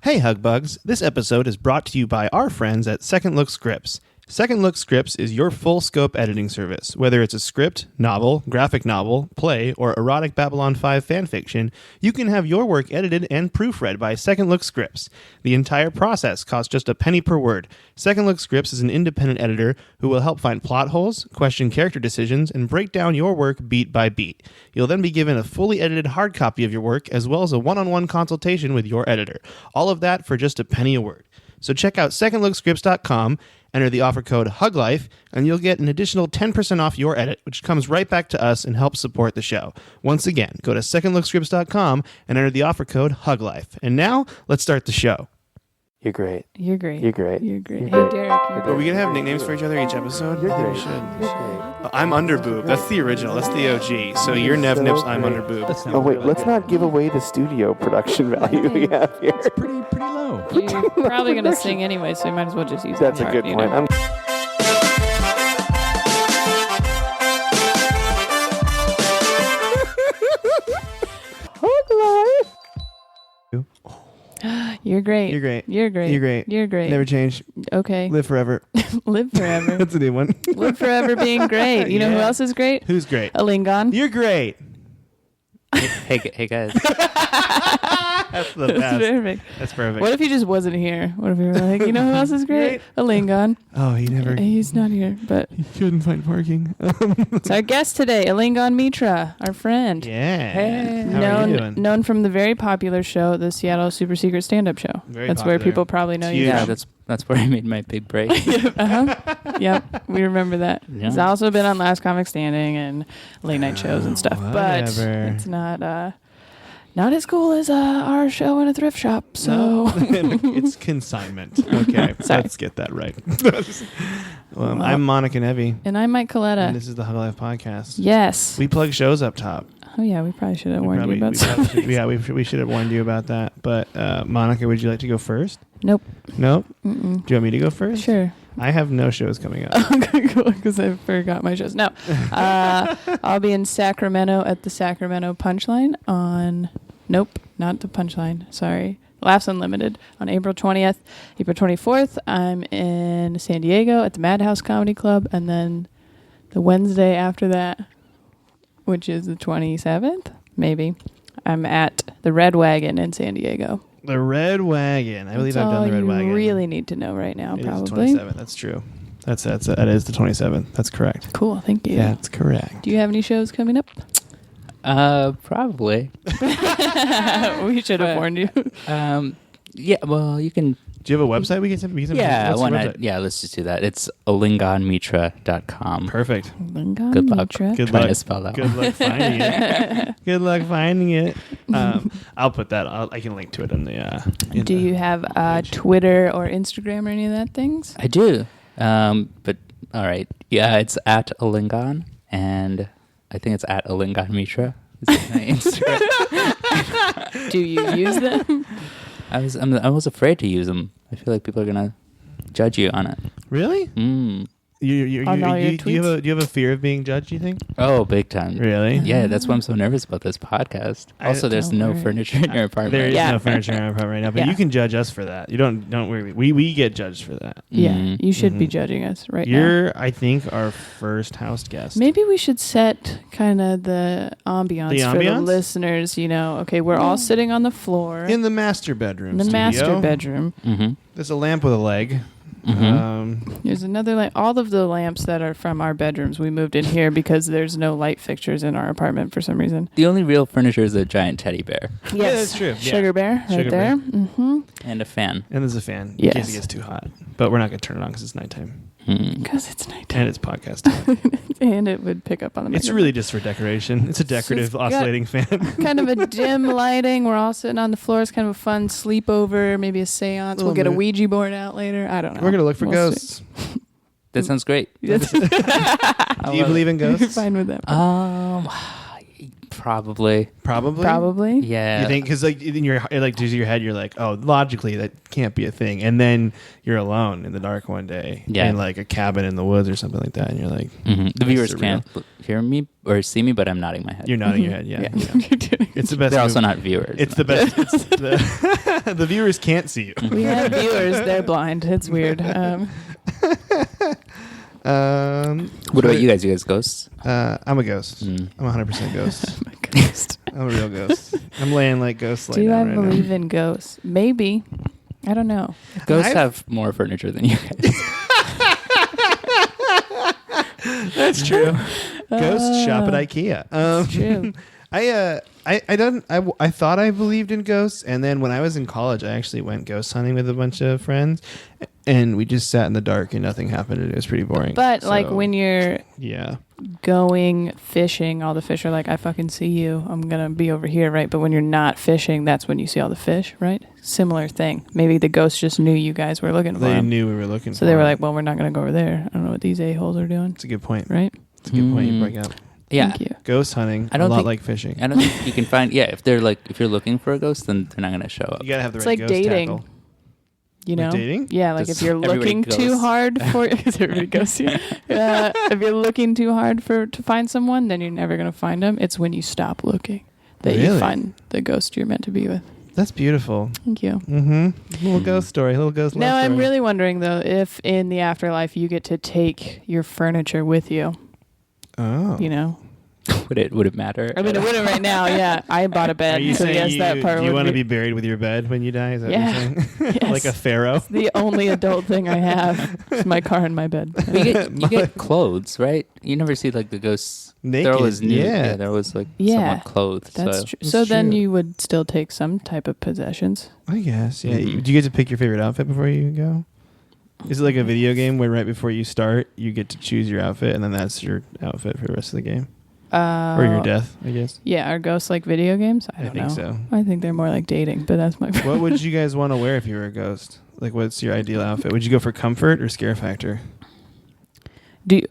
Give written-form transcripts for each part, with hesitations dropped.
Hey Hugbugs, this episode is brought to you by our friends at Second Look Scripts. Second Look Scripts is your full-scope editing service. Whether it's a script, novel, graphic novel, play, or erotic Babylon 5 fanfiction, you can have your work edited and proofread by Second Look Scripts. The entire process costs just a penny per word. Second Look Scripts is an independent editor who will help find plot holes, question character decisions, and break down your work beat by beat. You'll then be given a fully edited hard copy of your work, as well as a one-on-one consultation with your editor. All of that for just a penny a word. So check out secondlookscripts.com, enter the offer code HUGLIFE, and you'll get an additional 10% off your edit, which comes right back to us and helps support the show. Once again, go to secondlookscripts.com and enter the offer code HUGLIFE. And now, let's start the show. You're great. You're great. You're great. You're great. You're Hey, great. Derek. Are we going to have nicknames for each other each episode? You're I think great. we should. You're great. I'm Underboob. That's the original. That's the OG. So you're Nev Nips, I'm Underboob. Oh wait, let's not give away the studio production value we have here. It's pretty low. You're probably going to sing anyway, so you might as well just use That's that a good part, point. you know? You're great. You're great. You're great. You're great. You're great. Never change. Okay. Live forever. Live forever. That's a new one. Live forever being great. You know who Yeah. else is great? Who's great? Alingon. You're great. Hey guys. That's the That's best. perfect. That's perfect. What if he just wasn't here? What if you were like, you know who else is great? Alingon. Oh, he never. He's not here, but He couldn't find parking. it's our guest today, Alingon Mitra, our friend. Yeah. Hey. How are you doing? Known from the very popular show, the Seattle Super Secret Stand-Up Show. Very That's where popular. people probably know It's you. huge. Yeah, from. that's where I made my big break. Yep, we remember that. Yeah. He's also been on Last Comic Standing and late night shows and stuff, but Whatever. it's not as cool as our show in a thrift shop. So It's consignment. Okay, Sorry. let's get that right. I'm Monica Nevi, and I'm Mike Coletta. and this is the Hug Life podcast. Yes. We plug shows up top. Oh yeah, we probably should have warned Probably- you about we probably something. should, we should have warned you about that. But Monica, would you like to go first? Nope. Nope. Mm-mm. Do you want me to go first? Sure. I have no shows coming up. Okay, cool, because I forgot my shows. No. I'll be in Sacramento at the Sacramento Punchline on... Nope, not the Punchline. Sorry. Laughs Unlimited on April 20th. April 24th, I'm in San Diego at the Madhouse Comedy Club. And then the Wednesday after that, which is the 27th, maybe, I'm at the Red Wagon in San Diego. The Red Wagon. I believe That's I've done the Red all Wagon. you really need to know right now, It is probably. the 27th. That's true. That is the 27th. That's correct. Cool, thank you. That's correct. Do you have any shows coming up? Probably. We should have warned you. Yeah. Well, you can. Do you have a website we can Yeah. what's Why your not? website? Yeah. Let's just do that. It's alingonmitra.com. Perfect. Good luck. Good Trying luck. to spell that Good one. luck finding it. Good luck finding it. I'll put that. I can link to it in the. Do you have Twitter or Instagram or any of that things? I do. But all right. Yeah. It's at Alingon, and I think it's at Alingon Mitra. Is my Instagram. Do you use them? I was afraid to use them. I feel like people are gonna judge you on it. Really? On all your Do you have a fear of being judged? You think? Oh, big time. Really? Yeah, that's why I'm so nervous about this podcast. Also, there's Don't no worry. furniture in your apartment. There is Yeah. no furniture in our apartment right now, but Yeah. you can judge us for that. You don't worry. We get judged for that. Yeah, Mhm. you should be Mhm. judging us right now. You're, I think, our first house guest. Maybe we should set kind of the ambiance for the ambiance? listeners. You know, okay, we're all sitting on the floor In the master bedroom. in the studio. master bedroom. Mm-hmm. There's a lamp with a leg. Mm-hmm. There's another lamp. All of the lamps that are from our bedrooms, we moved in here because there's no light fixtures in our apartment for some reason. The only real furniture is a giant teddy bear Yeah, that's true. Yeah. Sugar Bear, right Sugar there. Bear. Mm-hmm. and a fan. And there's a fan in Yes. case it gets too hot. But we're not going to turn it on because it's nighttime. Mm. Because it's nighttime. And it's podcast time. And it would pick up on the It's microphone. really just for decoration. It's a decorative It's got- oscillating fan. kind of a dim lighting. We're all sitting on the floor. It's kind of a fun sleepover, maybe a seance. We'll Little get a bit. Ouija board out later. I don't know. We're going to look for We'll ghosts. That sounds great. see. Do you believe in You're ghosts? fine with that. Probably. Probably. Yeah. You think because like in your head, you're like, oh, logically that can't be a thing, and then you're alone in the dark one day, in like a cabin in the woods or something like that, and you're like, the viewers can't hear me or see me, but I'm nodding my head. You're nodding your head, yeah. It's the best. They're also not viewers. It's the best. The viewers can't see you. We have viewers; they're blind. It's weird. What about you guys? You guys ghosts? I'm a ghost. I'm 100% ghost. I'm a ghost. I'm a real ghost. I'm laying like ghosts. Do I believe in ghosts? Maybe. I don't know. Ghosts have more furniture than you guys. That's true. Ghost shop at IKEA. That's true. I thought I believed in ghosts, and then when I was in college, I actually went ghost hunting with a bunch of friends, and we just sat in the dark and nothing happened. It was pretty boring. But like when you're going fishing, all the fish are like, I fucking see you. I'm gonna be over here, right? But when you're not fishing, that's when you see all the fish, right? Similar thing. Maybe the ghosts just knew you guys were looking for them. They knew we were looking for them. So they were like, well, we're not gonna go over there. I don't know what these a-holes are doing. It's a good point. Right? It's a good point you bring up. Yeah. Thank you. Ghost hunting, I don't a lot think- like fishing. I don't think you can find. Yeah, if you're looking for a ghost, then they're not going to show up. You gotta have the It's right like ghost dating. tackle. You know? Like dating? Yeah, like Does if you're everybody looking too ghost? hard for because everybody goes here. If you're looking too hard to find someone, then you're never gonna find them. It's when you stop looking that you Really? find the ghost you're meant to be with. That's beautiful. Thank you. Little ghost story. Little ghost love Now I'm story. really wondering though if in the afterlife you get to take your furniture with you. Oh. You know. Would it matter? I mean, it wouldn't right now. Yeah, I bought a Are bed, you so saying yes, that part you would want to be be buried with your bed when you die? Is that Yeah. what you're saying? Yes. Like a pharaoh? the only adult thing I have is my car and my bed. You get clothes, right? You never see like the ghosts. Naked. They're always nude. Yeah. They're always like Yeah. somewhat clothed. That's so. true. That's So then true. you would still take some type of possessions. I guess, yeah. Mhm. Do you get to pick your favorite outfit before you go? Is it like a video game where right before you start, you get to choose your outfit, and then that's your outfit for the rest of the game? Or your death, I guess? Yeah, are ghosts like video games? I don't think know. so. I think they're more like dating, but that's my. What would you guys want to wear if you were a ghost? Like, what's your ideal outfit? Would you go for comfort or scare factor? Do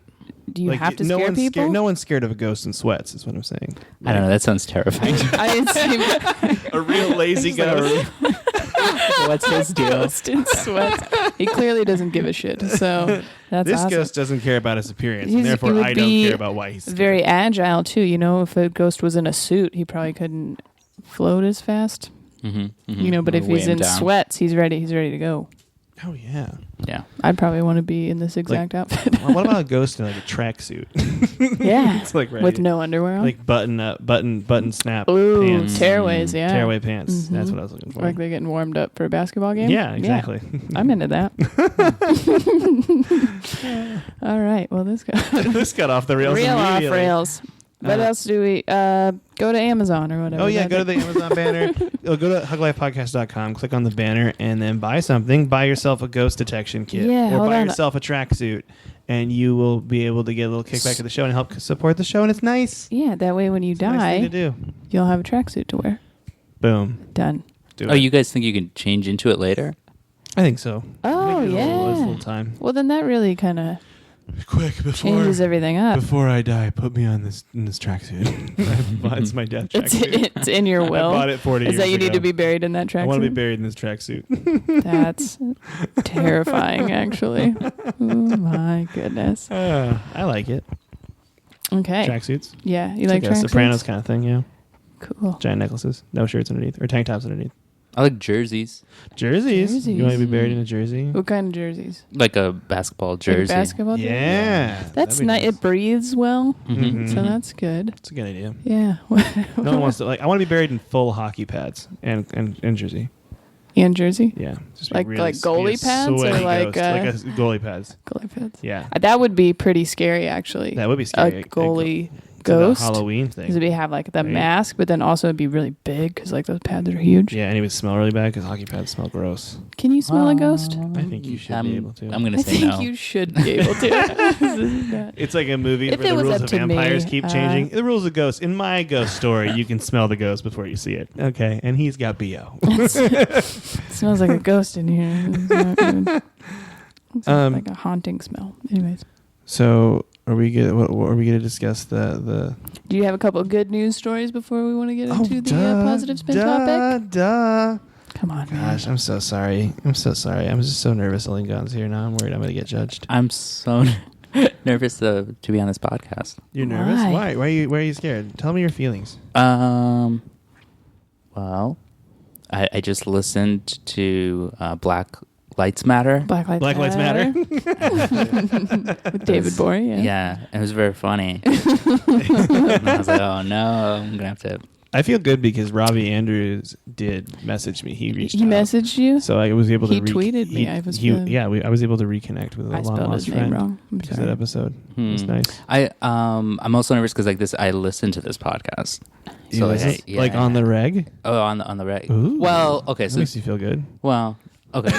you Like, have to no scare one's people? Scared, no one's scared of a ghost in sweats, is what I'm saying. I don't know. That sounds terrifying. I didn't see A real lazy ghost. What's his deal? ghost in sweats. He clearly doesn't give a shit. So that's This awesome. ghost doesn't care about his appearance, He's- and therefore he would I don't be care about why he's scared. very agile too. You know, if a ghost was in a suit, he probably couldn't float as fast. You know, but if he's in sweats, he's ready. He's ready to go. Oh, yeah. Yeah. I'd probably want to be in this exact outfit. Well, what about a ghost in like a tracksuit? Yeah, It's like ready with to- no underwear on. like button snap Ooh, pants. tearways, yeah. Tearaway pants. Mhm. That's what I was looking for. Like they're getting warmed up for a basketball game. Yeah, exactly. I'm into that. All right. Well, this got This got off the rails real off immediately. rails. What else do we go to Amazon or whatever? Oh, yeah, That's go to it. the Amazon banner. Go to huglifepodcast.com, click on the banner, and then buy something. Buy yourself a ghost detection kit. Yeah, or hold buy on. yourself a tracksuit, and you will be able to get a little kickback to the show and help support the show, and it's nice. Yeah, that way when you It's a nice thing to die, do. you'll have a tracksuit to wear. Boom. Done. Do Oh, it. you guys think you can change into it later? I think so. Oh, I think there's a yeah. little time. Well, then that really kind of Quick, changes everything up. before I die, put me on this tracksuit. It's my death It's, tracksuit. it's in your will. I bought it 40 Is years that you need ago. to be buried in that tracksuit? I want to be buried in this tracksuit. That's terrifying, actually. Oh, my goodness. I like it. Okay. Tracksuits. Yeah, you It's like a tracksuits? Sopranos kind of thing, yeah. Cool. Giant necklaces, no shirts underneath, or tank tops underneath. I like jerseys, Jerseys. You want to be Jerseys. buried in a jersey? What kind of jerseys? like a basketball Like jersey. basketball jerseys? Yeah. That's that'd be nice. It breathes well, Mhm. so that's good. It's a good idea. Yeah. No one wants to I want to be buried in full hockey pads and jersey. And jersey? Yeah, just Like- really like goalie be a pads or sweaty like, ghost. Like a goalie pads. Goalie pads. Yeah, That would be pretty scary, actually. that would be scary. A goalie It's like a ghost. Halloween Because thing. it'd have like the Right. mask, but then also it'd be really big because like those pads are huge. Yeah, and it would smell really bad because hockey pads smell gross. Can you smell a ghost? I think you should be able to. I'm gonna I say think no. you should be able to. This is not- It's like a movie If where it the was rules up of to me, vampires keep changing. The rules of ghosts. In my ghost story, you can smell the ghost before you see it. Okay, and he's got BO. It smells like a ghost in here. It's not good. It's Um, like a haunting smell. Anyways. So are we gonna discuss the? Do you have a couple of good news stories before we want to get into the positive spin topic? Come on, Gosh, I'm so sorry. I'm just so nervous. Alingon's here now. I'm worried I'm gonna get judged. I'm so nervous to be on this podcast. You're nervous? Why? Why are you scared? Tell me your feelings. Well, I just listened to Black Lives Matter. Black Lives Matter. With David Bory, yeah. Yeah, it was very funny. And I was like, oh no, I'm gonna have to. I feel good because Robbie Andrews did message me. He reached out. He messaged you? So I was able to... He tweeted me. I was able to reconnect with a long-lost friend. Wrong. Because that episode was nice. I'm also nervous because like this, I listened to this podcast. So like on the reg? Oh, on the reg. Ooh. Well, okay. So that makes you feel good. Well, okay.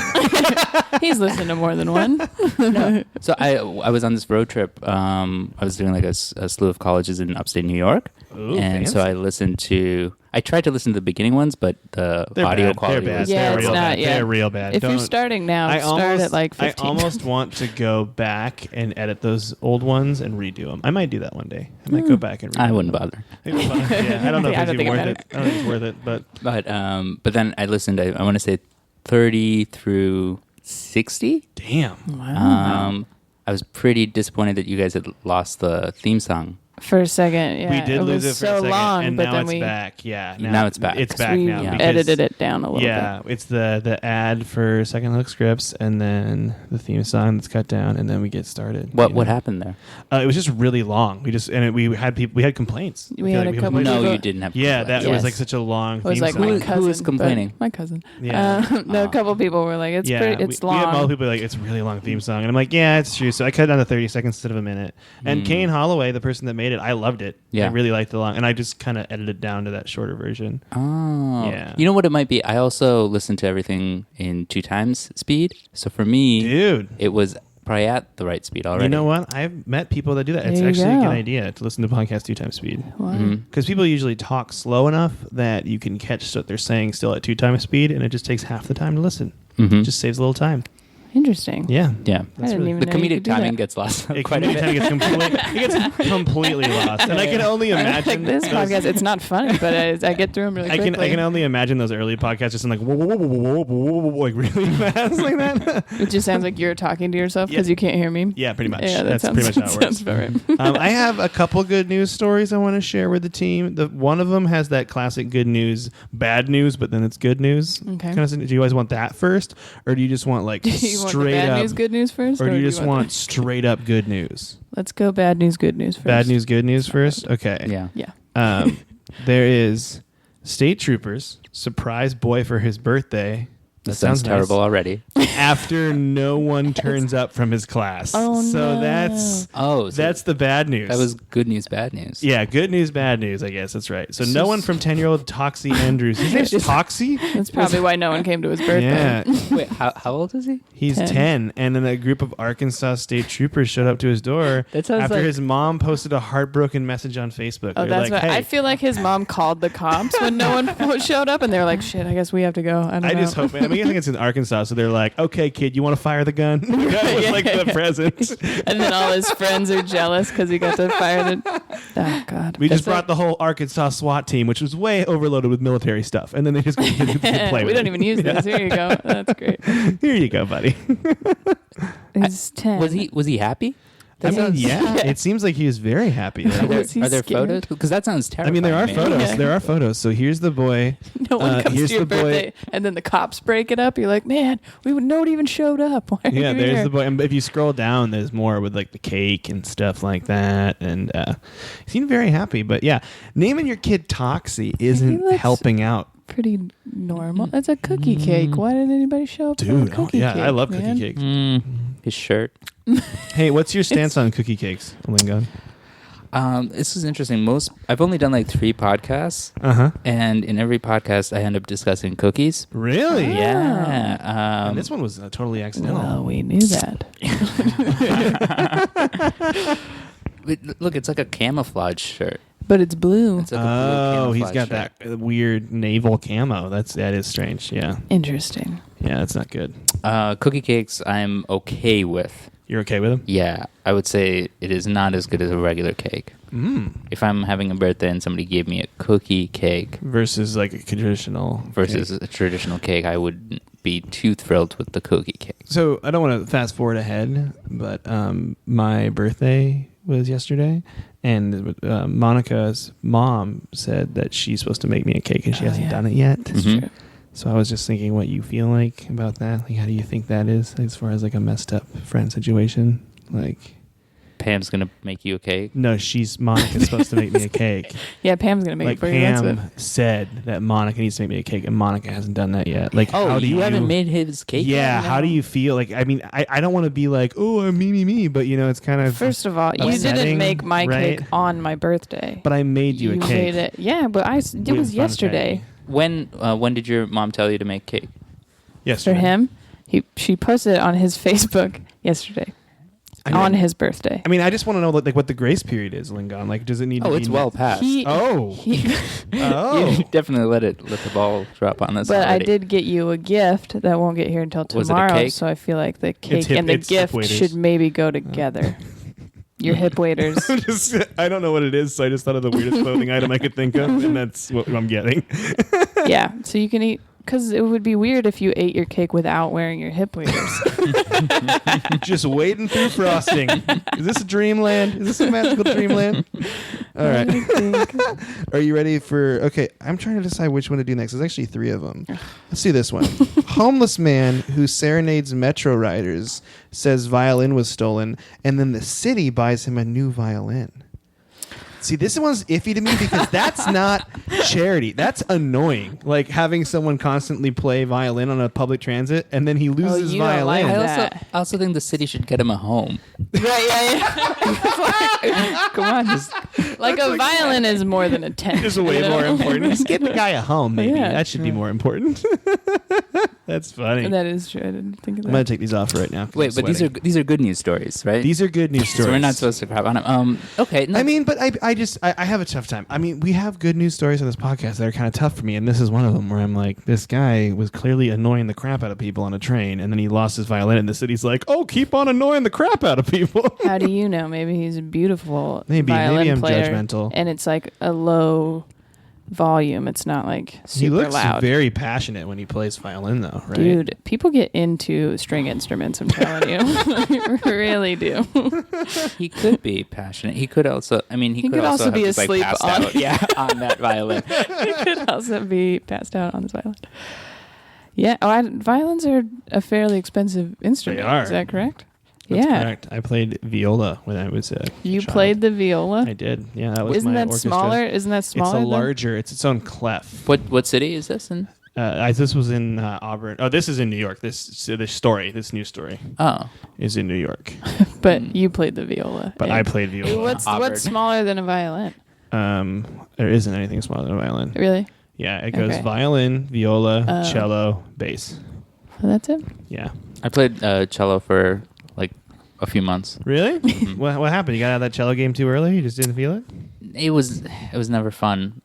He's listened to more than one. No. So I was on this road trip. I was doing like a slew of colleges in upstate New York. Ooh, and fancy. so I tried to listen to the beginning ones, but the audio quality was Yeah, it's not. Yeah, they're real bad. If you're starting now, start at like 15. I almost want to go back and edit those old ones and redo them. I might do that one day. I might go back and redo them. I wouldn't bother. Yeah, I don't know if it's even worth it. I don't think it's worth it, but then I listened. I want to say 30 through 60. Damn. Wow. I was pretty disappointed that you guys had lost the theme song. For a second, yeah. We did lose it for a second, long, and but now then it's back. Yeah, now it's back. It's back we now. Yeah. because- edited it down a little bit. Yeah, it's the ad for Second Look Scripts, and then the theme song that's cut down, and then we get started. What happened there? It was just really long. We had complaints. We had a couple complaints. No, people- you didn't have. Yeah, that complaints. was like such a long. It was theme like song. my Who cousin. was complaining? My cousin. Yeah. No, a couple people were like, it's yeah, pretty, it's we had long. multiple people like it's a really long theme song, and I'm like, yeah, it's true. So I cut it down to 30 seconds instead of a minute. And Kane Holloway, the person that made it, I loved it. Yeah. I really liked the long, and I just kind of edited it down to that shorter version. Oh, Yeah. You know what it might be? I also listen to everything in 2 times speed. So for me, Dude, it was probably at the right speed already. you know what? I've met people that do that. It's There you actually a go. good idea to listen to podcasts 2 times speed. Wow. Mhm. Because people usually talk slow enough that you can catch what they're saying still at 2 times speed, and it just takes half the time to listen. Mhm. It just saves a little time. Interesting. Yeah. Yeah. I didn't even The know you comedic could do timing that. gets lost It quite a bit. gets completely lost. And I can only imagine Like this those- podcast, it's not funny, but I get through them really I quickly. can only imagine those early podcasts just in like whoa, whoa, whoa, whoa, whoa, whoa, whoa, like really fast like that. It just sounds like you're talking to yourself because Yeah. you can't hear me. Yeah, pretty much. Yeah, That's sounds, pretty much how it works. sounds about right. I have a couple good news stories I want to share with the team. One of them has that classic good news, bad news, but then it's good news. Okay. Kind of, do you guys want that first, or do you just want like Do you want the straight bad up, news, good news first? or do you just want want straight up good news? Let's go bad news, good news first. Bad news, good news first. Okay. Yeah. Yeah. There is state troopers surprise boy for his birthday. That sounds nice. terrible already. After no one turns up from his class. Oh, so no. that's Oh, so the bad news. that was good news, bad news. Yeah, good news, bad news, I guess. That's right. So no one from 10-year-old Toxie Andrews. His name's Toxie? That's probably why no one came to his birthday. Yeah. Wait, how old is he? He's 10. And then a group of Arkansas state troopers showed up to his door That sounds after like- his mom posted a heartbroken message on Facebook. Oh, They're that's like, what hey, I feel like his mom called the cops when no one showed up, and they were like, "Shit, I guess we have to go." I just hope. I mean, I think it's in Arkansas, so they're like, "Okay, kid, you want to fire the gun?" That was like the present. And then all his friends are jealous because he got to fire the. Oh God! We just brought the whole Arkansas SWAT team, which was way overloaded with military stuff, and then they just could play with We don't it. even use this. Here you go. That's great. Here you go, buddy. He's 10. Was he happy? I mean, sounds- yeah, it seems like he was very happy. Are there, Was he are there scared? photos? Because that sounds I terrifying. mean, there are man. photos. Yeah. There are photos. So here's the boy. No one comes here's to your the boy. birthday, and then the cops break it up. You're like, man, no one even showed up. Why are Yeah, you there's here? the boy. And if you scroll down, there's more with like the cake and stuff like that. And he seemed very happy. But yeah, naming your kid Toxie isn't looks- helping out. Pretty normal. That's a cookie cake. Why didn't anybody show up for a Dude, cookie yeah, cake? I love man? cookie cakes. His shirt. Hey, what's your stance on cookie cakes, Alingon? This is interesting. I've only done like 3 podcasts, Uh-huh. and in every podcast I end up discussing cookies. Really? Yeah. And this one was totally accidental. Well, we knew that. But look, it's like a camouflage shirt. But it's blue. It's like a blue Oh, he's camouflage got shirt. that weird naval camo. That is strange. Yeah. Interesting. Yeah, that's not good. Cookie cakes I'm okay with. You're okay with them? Yeah, I would say it is not as good as a regular cake. If I'm having a birthday and somebody gave me a cookie cake Versus like a traditional versus cake. a traditional cake, I would be too thrilled with the cookie cake. So I don't want to fast forward ahead, but my birthday was yesterday, and Monica's mom said that she's supposed to make me a cake, and she hasn't done it yet. That's Mhm. true. So I was just thinking what you feel like about that. Like, how do you think that is as far as like a messed up friend situation? Like, Pam's gonna make you a cake. no, Monica's supposed to make me a cake. Yeah, Pam's gonna make Like it for you. That's Pam it. said that Monica needs to make me a cake, and Monica hasn't done that yet. Like, Oh, how do you haven't made his cake Yeah, yet? how do you feel? Like, I mean, I don't want to be like, oh, I'm me, but you know, it's kind of. First of all, you upsetting, didn't make my right? cake on my birthday. But I made you a cake. made it. Yeah, but it With was yesterday. When did your mom tell you to make cake? Yesterday. For him, she posted it on his Facebook yesterday. I mean- on his birthday. I mean, I just want to know like what the grace period is, Lingon. Like, does it need? Oh, to it's be well past. Oh. he- Oh. You definitely let the ball drop on this. but I already. did get you a gift that won't get here until Was it a tomorrow. cake? So I feel like the cake hip- and the it's hip gift waders. should maybe go together. Your hip waders. I don't know what it is, so I just thought of the weirdest clothing item I could think of, and that's what I'm getting. Yeah, so you can eat. Because it would be weird if you ate your cake without wearing your hip waders. Just wading through frosting. Is this a dreamland? Is this a magical dreamland? All right. Are you ready for... Okay, I'm trying to decide which one to do next. There's actually 3 of them. Let's do this one. Homeless man who serenades metro riders says violin was stolen, and then the city buys him a new violin. See, this one's iffy to me because that's not charity. That's annoying. Like having someone constantly play violin on a public transit and then he loses his you don't violin. like I that. also think the city should get him a home. Yeah. Come on, like a violin is more than a tent. Is way you know? more important. Just get the guy a home, maybe. Yeah. That should be more important. That's funny. That is true. I didn't think of that. I'm gonna take these off right now. 'cause Wait, I'm but sweating. these are good news stories, right? These are good news stories. So we're not supposed to crap on them. Okay. No, I mean, but I have a tough time. I mean, we have good news stories on this podcast that are kind of tough for me, and this is one of them where I'm like, this guy was clearly annoying the crap out of people on a train, and then he lost his violin, and the city's like, oh, keep on annoying the crap out of people. How do you know? Maybe he's a beautiful Maybe violin I'm player, judgmental. and it's like a low volume. It's not like super He looks loud. very passionate when he plays violin, though, right? Dude, people get into string instruments. I'm telling you, really do. he could be passionate. He could also. I mean, he could also be have just, asleep passed on out. Yeah, on that violin. He could also be passed out on this violin. Yeah, violins are a fairly expensive instrument. They are. Is that correct? That's yeah. correct. I played viola when I was a You child. played the viola. I did. Yeah, that was Isn't my that orchestra. smaller? Isn't that smaller? It's a than- larger. It's its own clef. What city is this in? This was in Auburn. Oh, this is in New York. This new story Oh, is in New York. But you played the viola. But and- I played viola. What's Auburn. smaller than a violin? There isn't anything smaller than a violin. Really? Yeah, it goes Okay. violin, viola, Oh. cello, bass. Oh, that's it. Yeah. I played cello for like a few months. Really? What happened? You got out of that cello game too early? You just didn't feel it? It was never fun.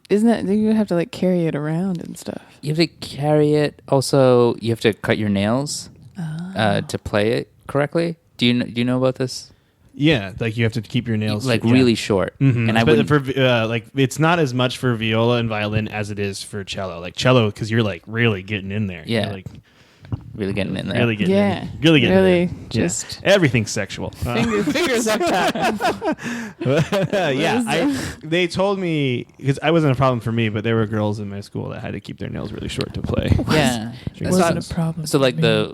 Isn't that you have to like carry it around and stuff? You have to carry it. Also, you have to cut your nails to play it correctly. Do you know about this? Yeah, like you have to keep your nails Like yeah. really short. Mhm. And I But wouldn't. for like it's not as much for viola and violin as it is for cello. Like cello, because you're like really getting in there. Yeah. You're, like really getting in there. really getting Yeah. in. Really getting Really in. Yeah. just- Everything's sexual. Fingers up top. Yeah, they told me because I wasn't a problem for me, but there were girls in my school that had to keep their nails really short to play. Yeah. Wasn't a problem. So like the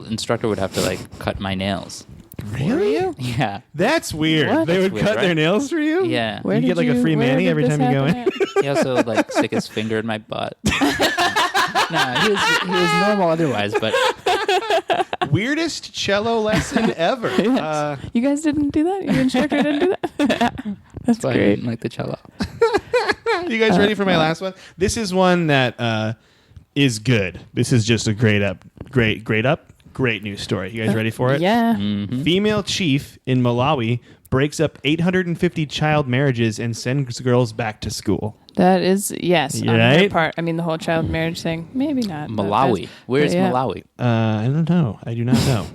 instructor would have to like cut my nails. Really? Yeah. That's weird. What? They That's would weird, cut their right? nails for you? Yeah. Where You did get like a free where mani did every this time you go in? happen at? He also like stick his finger in my butt. Nah, he was normal otherwise, but Weirdest cello lesson ever. Yes. You guys didn't do that? Your instructor didn't do that? That's I great. didn't like the cello. You guys ready for my last one? This is one that is good. This is just a great news story. You guys ready for it? Yeah. Mhm. Female chief in Malawi breaks up 850 child marriages and sends girls back to school. That is, yes, on her Right? part. I mean, the whole child marriage thing, maybe not. but Malawi. that's- Where's yeah. Malawi? I don't know. I do not know.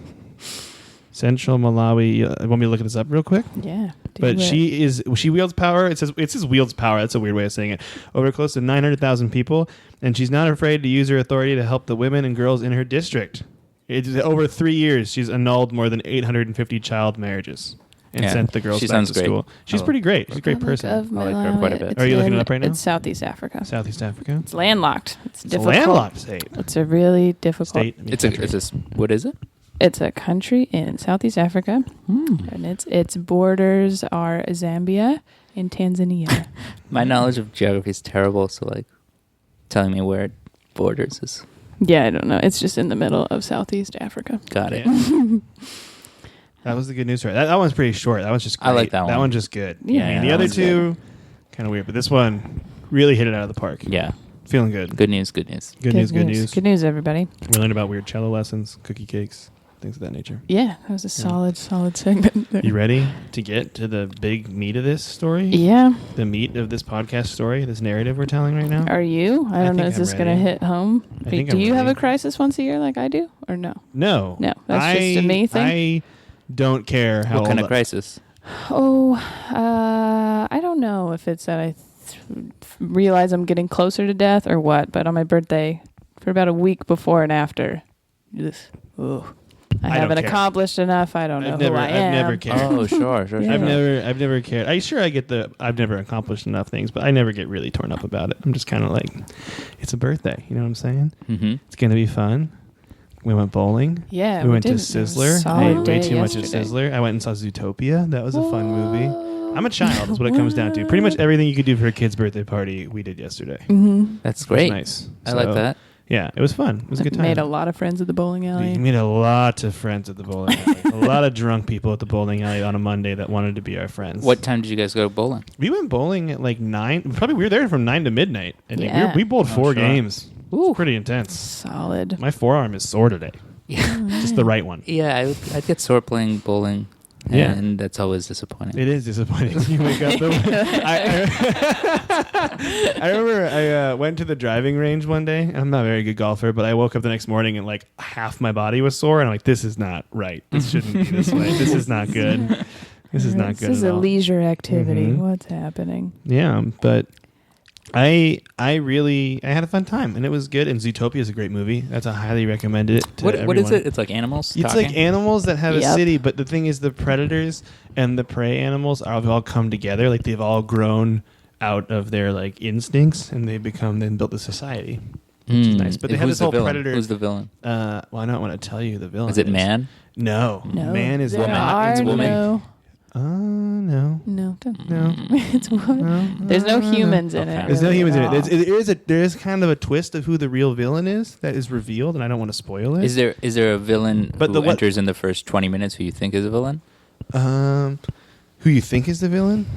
Central Malawi. Want me to look this up real quick? Yeah. But she wields power. It says wields power. That's a weird way of saying it. Over close to 900,000 people, and she's not afraid to use her authority to help the women and girls in her district. Over 3 years, she's annulled more than 850 child marriages and sent the girls back to school. She's pretty great. She's a great person. I like her quite a bit. Are you looking it up right now? It's Southeast Africa. Southeast Africa. It's landlocked. It's It's a difficult. landlocked state. It's a really difficult State. What is it? It's a country in Southeast Africa, and its borders are Zambia and Tanzania. My knowledge of geography is terrible, so like telling me where it borders is. Yeah, I don't know. It's just in the middle of Southeast Africa. Got it. Yeah. That was the good news story. That one's pretty short. That one's just great. I like that one. That one's just good. Yeah, And the that other one's two, kind of weird, but this one really hit it out of the park. Yeah. Feeling good. Good news. Good news. Good news. Good news, everybody. We learned about weird cello lessons, cookie cakes, things of that nature. Yeah, that was a solid segment there. You ready to get to the big meat of this story? Yeah. The meat of this podcast story, this narrative we're telling right now? Are you? I don't know. think Is this I'm going to ready. hit home? I think Do I'm you have a ready. crisis once a year like I do, or no? No. No, that's just a me thing? I don't care how What kind of old crisis? Oh, I don't know if it's that I realize I'm getting closer to death or what, but on my birthday, for about a week before and after, I don't haven't care. accomplished enough. I don't know who I am. I've never cared. Oh, sure. Yeah. I've never cared. I get I've never accomplished enough things, but I never get really torn up about it. I'm just kind of like, it's a birthday. You know what I'm saying? Mm-hmm. It's gonna be fun. We went bowling. Yeah, we went to did. It was a Sizzler. I solid ate way day too much yesterday. at Sizzler. I went and saw Zootopia. That was a fun movie. I'm a child. That's what it comes down to. Pretty much everything you could do for a kid's birthday party, we did yesterday. Mm-hmm. That's It was great. nice. I like So, that. Yeah, it was fun. It was a good time. Made a lot of friends at the bowling alley. We made a lot of friends at the bowling alley. A lot of drunk people at the bowling alley on a Monday that wanted to be our friends. What time did you guys go bowling? We went bowling at like 9. Probably we were there from 9 to midnight. I think Yeah. we bowled 4 sure. games. Ooh. It's pretty intense. Solid. My forearm is sore today. Yeah. Just the right one. Yeah, I'd get sore playing bowling, Yeah. and that's always disappointing. It is disappointing. You wake up. I remember I went to the driving range one day. I'm not a very good golfer, but I woke up the next morning and like half my body was sore, and I'm like, this is not right. This shouldn't be this way. This is not good. This is not good. This is at a all. leisure activity. Mhm. What's happening? Yeah, but I had a fun time, and it was good. And Zootopia is a great movie. That's a highly recommended it to What is everyone. it? It's like animals. It's talking? like animals that have a Yep. city, but the thing is, the predators and the prey animals have all come together. Like they've all grown out of their like instincts, and they then built a society, which is nice. But they have Who's this whole the villain? predator. Who's the villain? Well, I don't want to tell you the villain. Is it man? No, No. man is there not. are It's woman. no. No. No. No. It's woman. There's no humans in it. Okay. There's no really humans in at it. all. There is kind of a twist of who the real villain is that is revealed, and I don't want to spoil it. Is there a villain But who the what- enters in the first 20 minutes who you think is a villain? Who you think is the villain?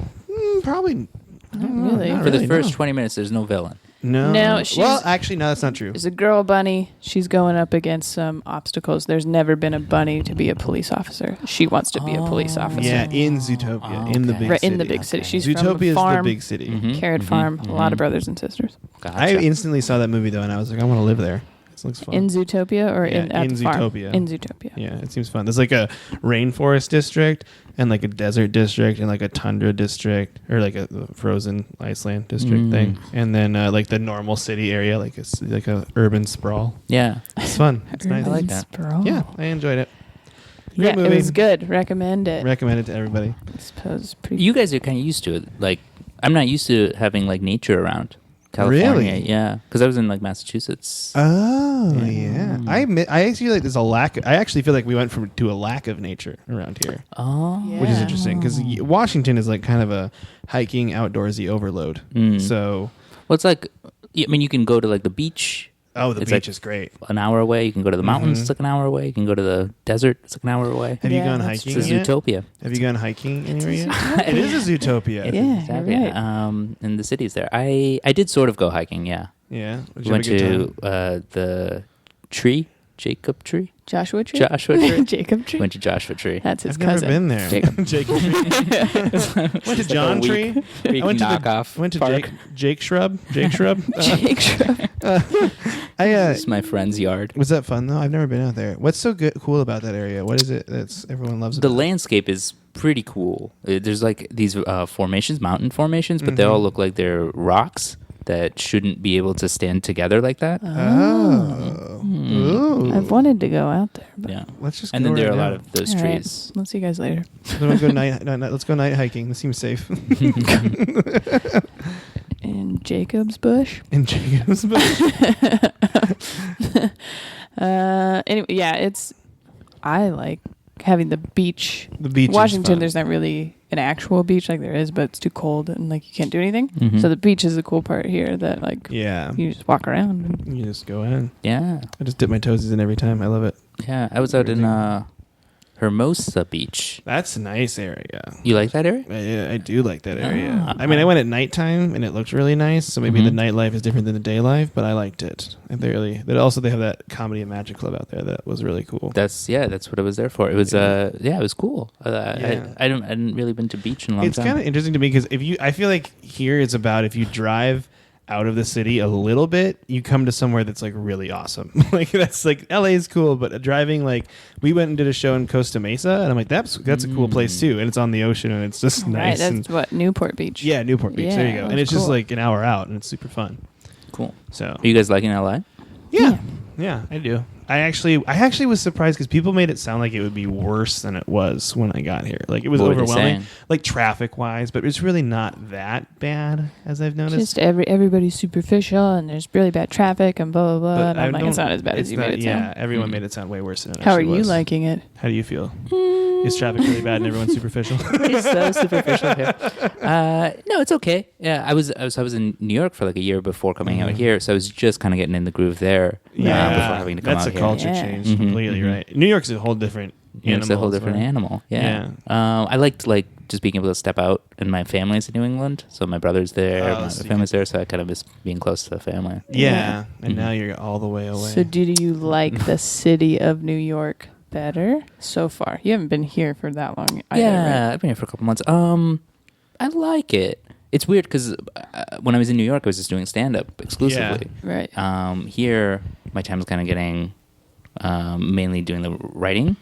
Probably. I don't know. really. Not For the really, first no. 20 minutes, there's no villain. No. No, she's- Well, actually, no, that's not true. There's a girl bunny. She's going up against some obstacles. There's never been a bunny to be a police officer. She wants to be a police officer. Yeah, in Zootopia, Oh, in the okay. big Right, city. in the big city. She's Zootopia from a is farm, the big city. Mhm, carrot mhm, farm. A lot mhm. of brothers and sisters. Gotcha. I instantly saw that movie though, and I was like, I want to live there. This looks fun. In Zootopia or Yeah, at in the farm? Zootopia. In Zootopia. Yeah, it seems fun. There's like a rainforest district and like a desert district and like a tundra district or like a frozen Iceland district thing, and then like the normal city area, like a urban sprawl. Yeah. It's fun. It's nice. I like that. Sprawl. Yeah, I enjoyed it. Great Yeah, movie. it was good. Recommend it. Recommend it to everybody. I suppose it's pretty. You guys are kind of used to it. Like, I'm not used to having like nature around California. Really? Yeah, because I was in like Massachusetts. Oh Yeah. yeah, I actually feel like there's a lack. I actually feel like we went to a lack of nature around here, Oh, which is Yeah. interesting because Washington is like kind of a hiking outdoorsy overload. Mm. So, well, it's like, I mean, you can go to like the beach the It's beach like- is great. an hour away. You can go to the mountains. Mhm. It's like an hour away. You can go to the desert. It's like an hour away. Have you Yeah, gone that's hiking It's a yet? Zootopia. Have you gone hiking anywhere a yet? Zootopia. It is a Zootopia. It is Yeah, exactly. you're right. In the cities there. I did sort of go hiking. Yeah, Yeah. Did we you went have a good to time? the Jacob Tree. Joshua Tree? Joshua Tree. Jacob Tree? Went to Joshua Tree. That's his I've never cousin. been there. Jacob. Jacob Tree. Went to John Tree. Weak I went to knockoff. Went to park. Jake Shrub. Jake Shrub. Jake Shrub. This is my friend's yard. Was that fun though? I've never been out there. What's so cool about that area? What is it that's everyone loves? The about landscape is pretty cool. There's like these formations, mountain formations, but they all look like they're rocks that shouldn't be able to stand together like that. Oh. Ooh. I've wanted to go out there. But Yeah. Let's just. And go then there are right a lot now. of those All right. trees. Let's see you guys later. Let's go let's go night hiking. This seems safe. In Jacob's Bush. In Jacob's Bush. Anyway, yeah, I like having the beach. The beach. Washington, is fun. there's not really an actual beach like there is, but it's too cold and like you can't do anything. Mhm. So the beach is the cool part here that like Yeah. you just walk around. And You just go in. Yeah. I just dip my toesies in every time. I love it. Yeah. I was out in Hermosa Beach. That's a nice area. You like that area? I do like that area. Ah. I mean, I went at nighttime and it looked really nice. So maybe the Mhm. nightlife is different than the day life, but I liked it. And they have that comedy and magic club out there that was really cool. That's what I was there for. It was it was cool. Yeah. I hadn't really been to beach in a long It's time. kind of interesting to me because I feel like here it's about if you drive out of the city a little bit, you come to somewhere that's like really awesome. Like that's like LA is cool, but driving like we went and did a show in Costa Mesa, and I'm like that's a cool place too, and it's on the ocean and it's just right, nice. that's And, what Newport Beach. yeah, Newport Beach. There you Yeah, go. that's And it's just cool. like an hour out, and it's super fun. Cool. So Are you guys liking LA? yeah, I do. I actually was surprised because people made it sound like it would be worse than it was when I got here. Like it was What were they overwhelming, saying? like traffic wise, but it's really not that bad as I've noticed. Just everybody's superficial and there's really bad traffic and blah blah blah. But And I'm like, it's don't- not as bad as it's you not- made it Yeah, sound. everyone Mhm. made it sound way worse than it How are actually you was. liking it? How do you feel? Is traffic really bad and everyone's superficial? It's so superficial here. No, it's okay. Yeah, I was in New York for like a year before coming out here, so I was just kind of getting in the groove there. Before having to come that's out a here. culture Yeah. change Mhm, completely, mhm. right? New York's a whole different Yeah, it's a whole animal as different well. animal. Yeah. I liked like just being able to step out, and my family's in New England, so my brother's there, Oh, my so you family's there, so I kind of miss being close to the family. Yeah, and Mhm. now you're all the way away. So do you like the city of New York better so far? You haven't been here for that long either, Yeah, right? I've been here for a couple months. I like it. It's weird because when I was in New York, I was just doing stand-up exclusively. Right. Here, my time's kind of getting mainly doing the writing,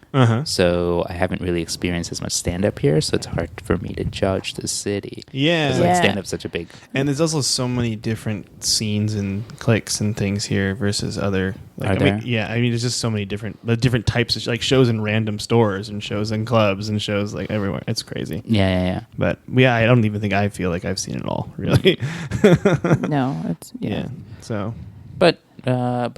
so I haven't really experienced as much stand-up here, so it's hard for me to judge the city. Yeah. Because Yeah. like stand-up's such a big... And there's also so many different scenes and cliques and things here versus other. Like, Are I mean, there? yeah, I mean, there's just so many different types of like shows in random stores and shows in clubs and shows like everywhere. It's crazy. Yeah. But yeah, I don't even think I feel like I've seen it all really. No, it's Yeah. So But I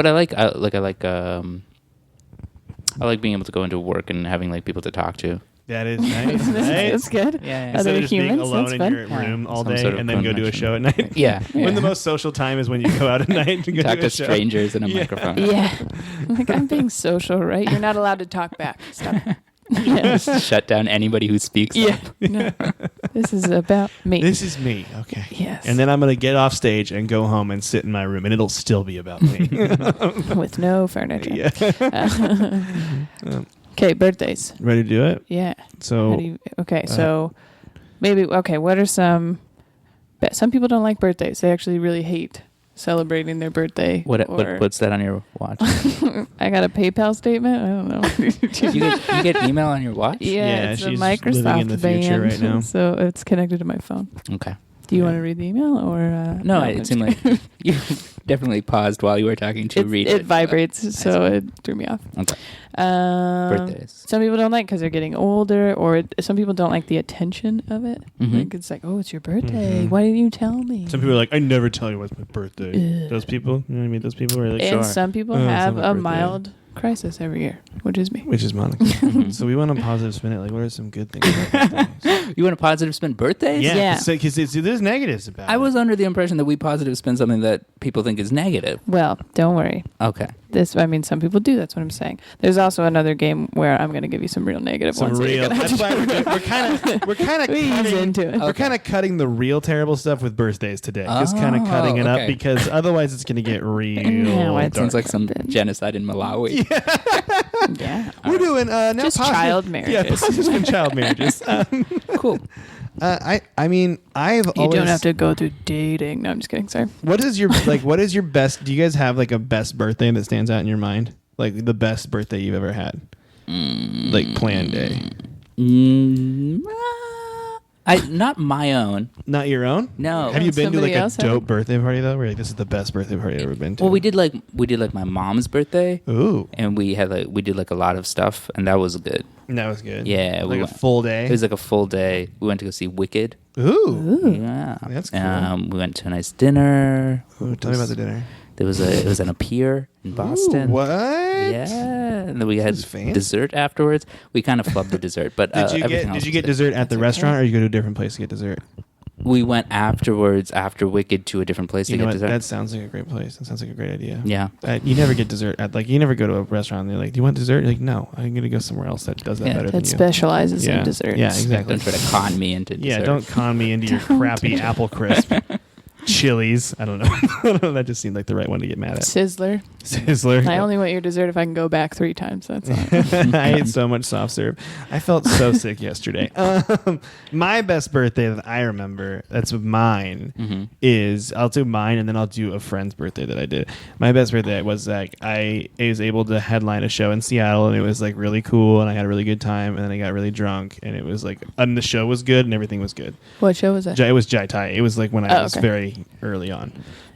like being able to go into work and having like people to talk to. that is nice. Right? that's good. Yeah. Instead Other of just being humans, alone that's in fun. your room all Some day sort of and then go do a connection. show at night. Yeah. When the most social time is when you go out at night to go talk do to a show. strangers in a Yeah. microphone. Yeah. Like I'm being social, right? You're not allowed to talk back. Stop. Yeah. Just shut down anybody who speaks. Yeah. up. No. This is about me. This is me. Okay. Yes. And then I'm going to get off stage and go home and sit in my room and it'll still be about me. with no furniture. Yeah. Okay, birthdays. Ready to do it? Yeah. So How do you, so maybe what are some people don't like birthdays. They actually really hate celebrating their birthday. What's that on your watch? I got a PayPal statement. I don't know. you get email on your watch? Yeah, it's a she's Microsoft living in the future band, right now. so it's connected to my phone. Okay. Do you Yeah. want to read the email or No, I'm it just seemed like kidding. you definitely paused while you were talking to read it. It vibrates, so it threw me off. Okay. Birthdays. Some people don't like because they're getting older, or some people don't like the attention of it. Mhm. Like it's like, oh, it's your birthday. Mhm. Why didn't you tell me? some people are like, I never tell you what's my birthday. Ugh. Those people, you know what I mean? Those people are like, And sure. some people Oh, it's have not my a birthday. mild crisis every year, which is me. Which is Monica. So we want a positive spin it. Like, what are some good things about birthdays? You want a positive spin birthdays? Yeah. Because there's negatives about it. I was under the impression that we positive spin something that people think is negative. Well, don't worry. Okay. Some people do. That's what I'm saying. There's also another game where I'm going to give you some real negative some ones. that you're real. gonna have That's to why we're kind of ease cutting into it. We're kind of cutting the real terrible stuff with birthdays today. Just kind of Oh, cutting it up okay. because otherwise it's going to get real. No, it Sounds dark. like some genocide in Malawi. Yeah. We're doing now Just positive- child Yeah, marriages. positive spin child marriages. Cool. I mean, I've You always. don't have to go through dating. No, I'm just kidding. Sorry. What is your What is your best? Do you guys have like a best birthday that stands out in your mind? Like the best birthday you've ever had, like planned day. Not my own. Not your own? No. Have you been to like Somebody a else have dope it? birthday party though? Where you're like, this is the best birthday party I've ever been to. Well, we did like my mom's birthday, Ooh, and we did like a lot of stuff, and that was good. that was good. Yeah, like a full day. It was like a full day. We went to go see Wicked. Ooh, Yeah, That's cool. We went to a nice dinner. Ooh, tell me about the dinner. It was on a pier in Boston. Ooh, what? Yeah, and then we had This is fancy. dessert afterwards. We kind of flubbed the dessert, but everything else Did you was get good. dessert at the restaurant, or you go to a different place to get dessert? We went afterwards after Wicked to a different place You to know get what? dessert. That sounds like a great place. That sounds like a great idea. Yeah. You never get dessert at you never go to a restaurant and they're like, "Do you want dessert?" You're like, "No, I'm gonna go somewhere else that does that Yeah. better than That you." specializes Yeah. in desserts. Yeah, exactly. Don't try to con me into dessert. Yeah, don't con me into your crappy apple crisp. Chili's. I don't know. I don't know. That just seemed like the right one to get mad at. Sizzler. Sizzler. I only want your dessert if I can go back 3 times. That's all. I ate so much soft serve. I felt so sick yesterday. My best birthday that I remember, that's mine, is I'll do mine and then I'll do a friend's birthday that I did. My best birthday was like I was able to headline a show in Seattle and it was like really cool and I had a really good time and then I got really drunk and it was like and the show was good and everything was good. What show was that? It was Jai Tai. It was like when I was okay. very early on.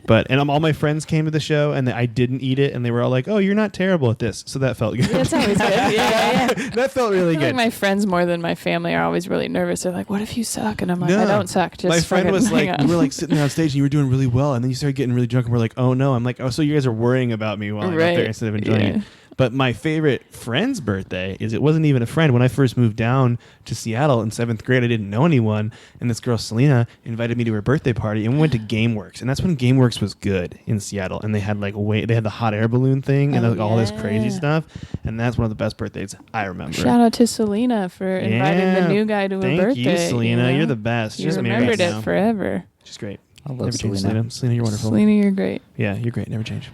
But all my friends came to the show and I didn't eat it and they were all like, "Oh, you're not terrible at this." So that felt good. That's always good. Yeah. That felt really I feel like good. my friends more than my family are always really nervous. They're like, "What if you suck?" And I'm like, No. "I don't suck." Just My friend fucking was hang like, on. we were like sitting there on stage and you were doing really well, and then you started getting really drunk, and we're like, "Oh no!" I'm like, "Oh, so you guys are worrying about me while I'm up Right. there instead of enjoying Yeah. it." But my favorite friend's birthday is it wasn't even a friend. When I first moved down to Seattle in 7th grade, I didn't know anyone, and this girl Selena invited me to her birthday party, and we went to GameWorks, and that's when GameWorks was good in Seattle, and they had they had the hot air balloon thing and Oh, like, all this yeah. crazy stuff, and that's one of the best birthdays I remember. Shout out to Selena for inviting Yeah. the new guy to Thank a birthday. you, Selena. know? You're the best. You She's married remembered it now. forever. She's great. I love Never change, Selena. Selena. Selena, you're wonderful. Selena, you're great. Yeah, you're great. Never change.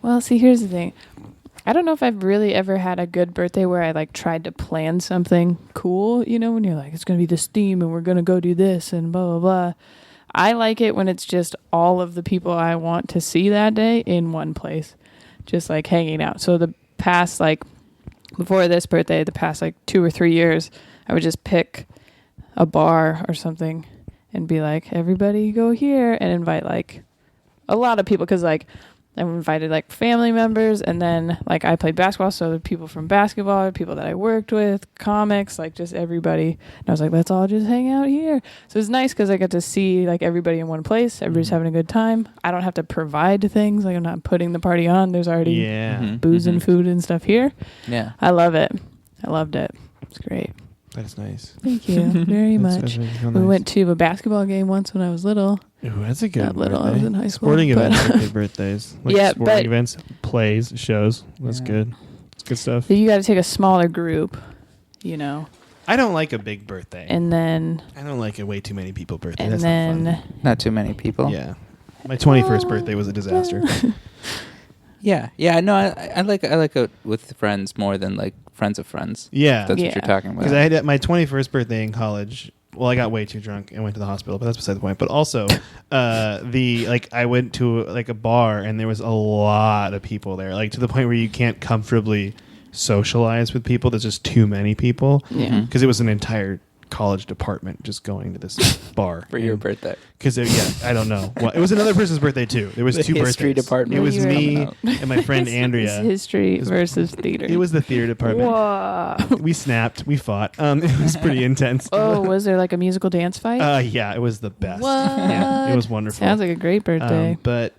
Well, see, here's the thing. I don't know if I've really ever had a good birthday where I like tried to plan something cool, you know, when you're like, it's going to be this theme and we're going to go do this and blah, blah, blah. I like it when it's just all of the people I want to see that day in one place, just like hanging out. So the past, like before this birthday, the past like 2 or 3 years, I would just pick a bar or something and be like, everybody go here, and invite like a lot of people, because like I invited like family members, and then like I played basketball, so the people from basketball, people that I worked with, comics, like just everybody. And I was like, let's all just hang out here. So it's nice because I get to see like everybody in one place. Everybody's having a good time. I don't have to provide things. Like I'm not putting the party on. There's already Yeah. booze and food and stuff here. Yeah. I love it. I loved it. It's great. That's nice. Thank you very That's much. really feel We nice. went to a basketball game once when I was little. Ooh, that's a good Not little, I birthday. was in high school, Sporting but- events are good birthdays. Like Yeah, sporting but- events, plays, shows. That's Yeah. good. It's good stuff. So you got to take a smaller group, you know, I don't like a big birthday. and then I don't like a way too many people birthday. and That's then not Not too many people. fun. Yeah. My 21st birthday was a disaster. Yeah. Yeah. No, I like it with friends more than like friends of friends. Yeah. That's Yeah. what you're talking about. Because I had my 21st birthday in college. Well, I got way too drunk and went to the hospital, but that's beside the point. But also, I went to like a bar and there was a lot of people there, like to the point where you can't comfortably socialize with people. There's just too many people. Yeah. Because it was an entire college department just going to this bar for your birthday. Because I don't know. Well, it was another person's birthday too. There was The two history birthdays. department It was was me coming out. and my friend It's Andrea. history was- versus theater. It was the theater department. Whoa. We snapped. We fought. It was pretty intense. Oh, was there like a musical dance fight? Yeah, it was the best. What? Yeah, it was wonderful. Sounds like a great birthday. But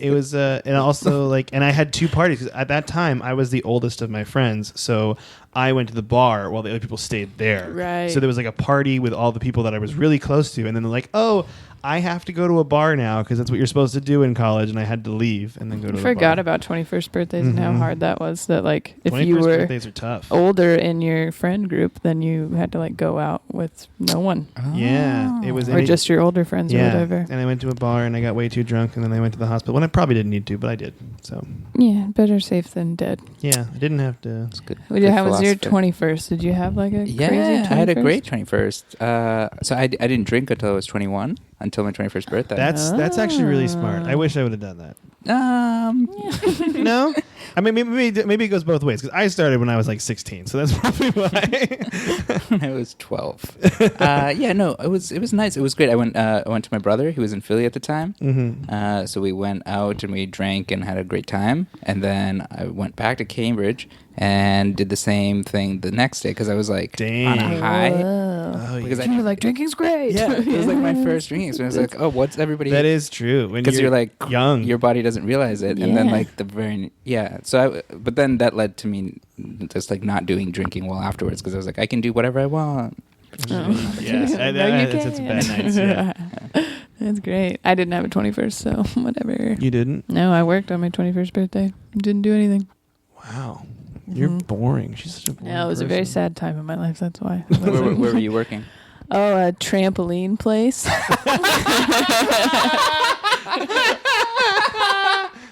it was, and also like, and I had two parties 'cause at that time I was the oldest of my friends, so I went to the bar while the other people stayed there. Right. So there was like a party with all the people that I was really close to, and then they're like, "Oh, I have to go to a bar now because that's what you're supposed to do in college, and I had to leave and then go to I the bar. forgot about 21st birthdays and how hard that was. That like if 21st you were birthdays are tough. older in your friend group, then you had to like go out with no one. Yeah, it was Or just your older friends or whatever. And I went to a bar and I got way too drunk, and then I went to the hospital. Well, I probably didn't need to, but I did. So Yeah, better safe than dead. yeah, I didn't have to. That's good. How was your philosophy. 21st? Did you have like a crazy 21st? Yeah, I had a great 21st. So I didn't drink until I was 21, until my 21st birthday. That's actually really smart. I wish I would have done that. No, I mean maybe it goes both ways because I started when I was like 16, so that's probably why. When I was 12. Yeah, no, it was nice. It was great. I went to my brother. He was in Philly at the time. Mm-hmm. So we went out and we drank and had a great time. And then I went back to Cambridge and did the same thing the next day because I was like on a high. Oh, Because You were like, drinking's great. Yeah, it was like my first drinking experience. I was like, oh, what's everybody? That is true. Because you're like young, your body doesn't realize it, and then Yeah. like but then that led to me just like not doing drinking well afterwards because I was like, I can do whatever I want. Oh. Yes, No, you that's can't. bad nights. Yeah. That's great. I didn't have a 21st, so whatever. You didn't? No, I worked on my 21st birthday. Didn't do anything. Wow, you're boring. She's such a boring No, it was a very person. sad time in my life. That's why. where were you working? Oh, a trampoline place.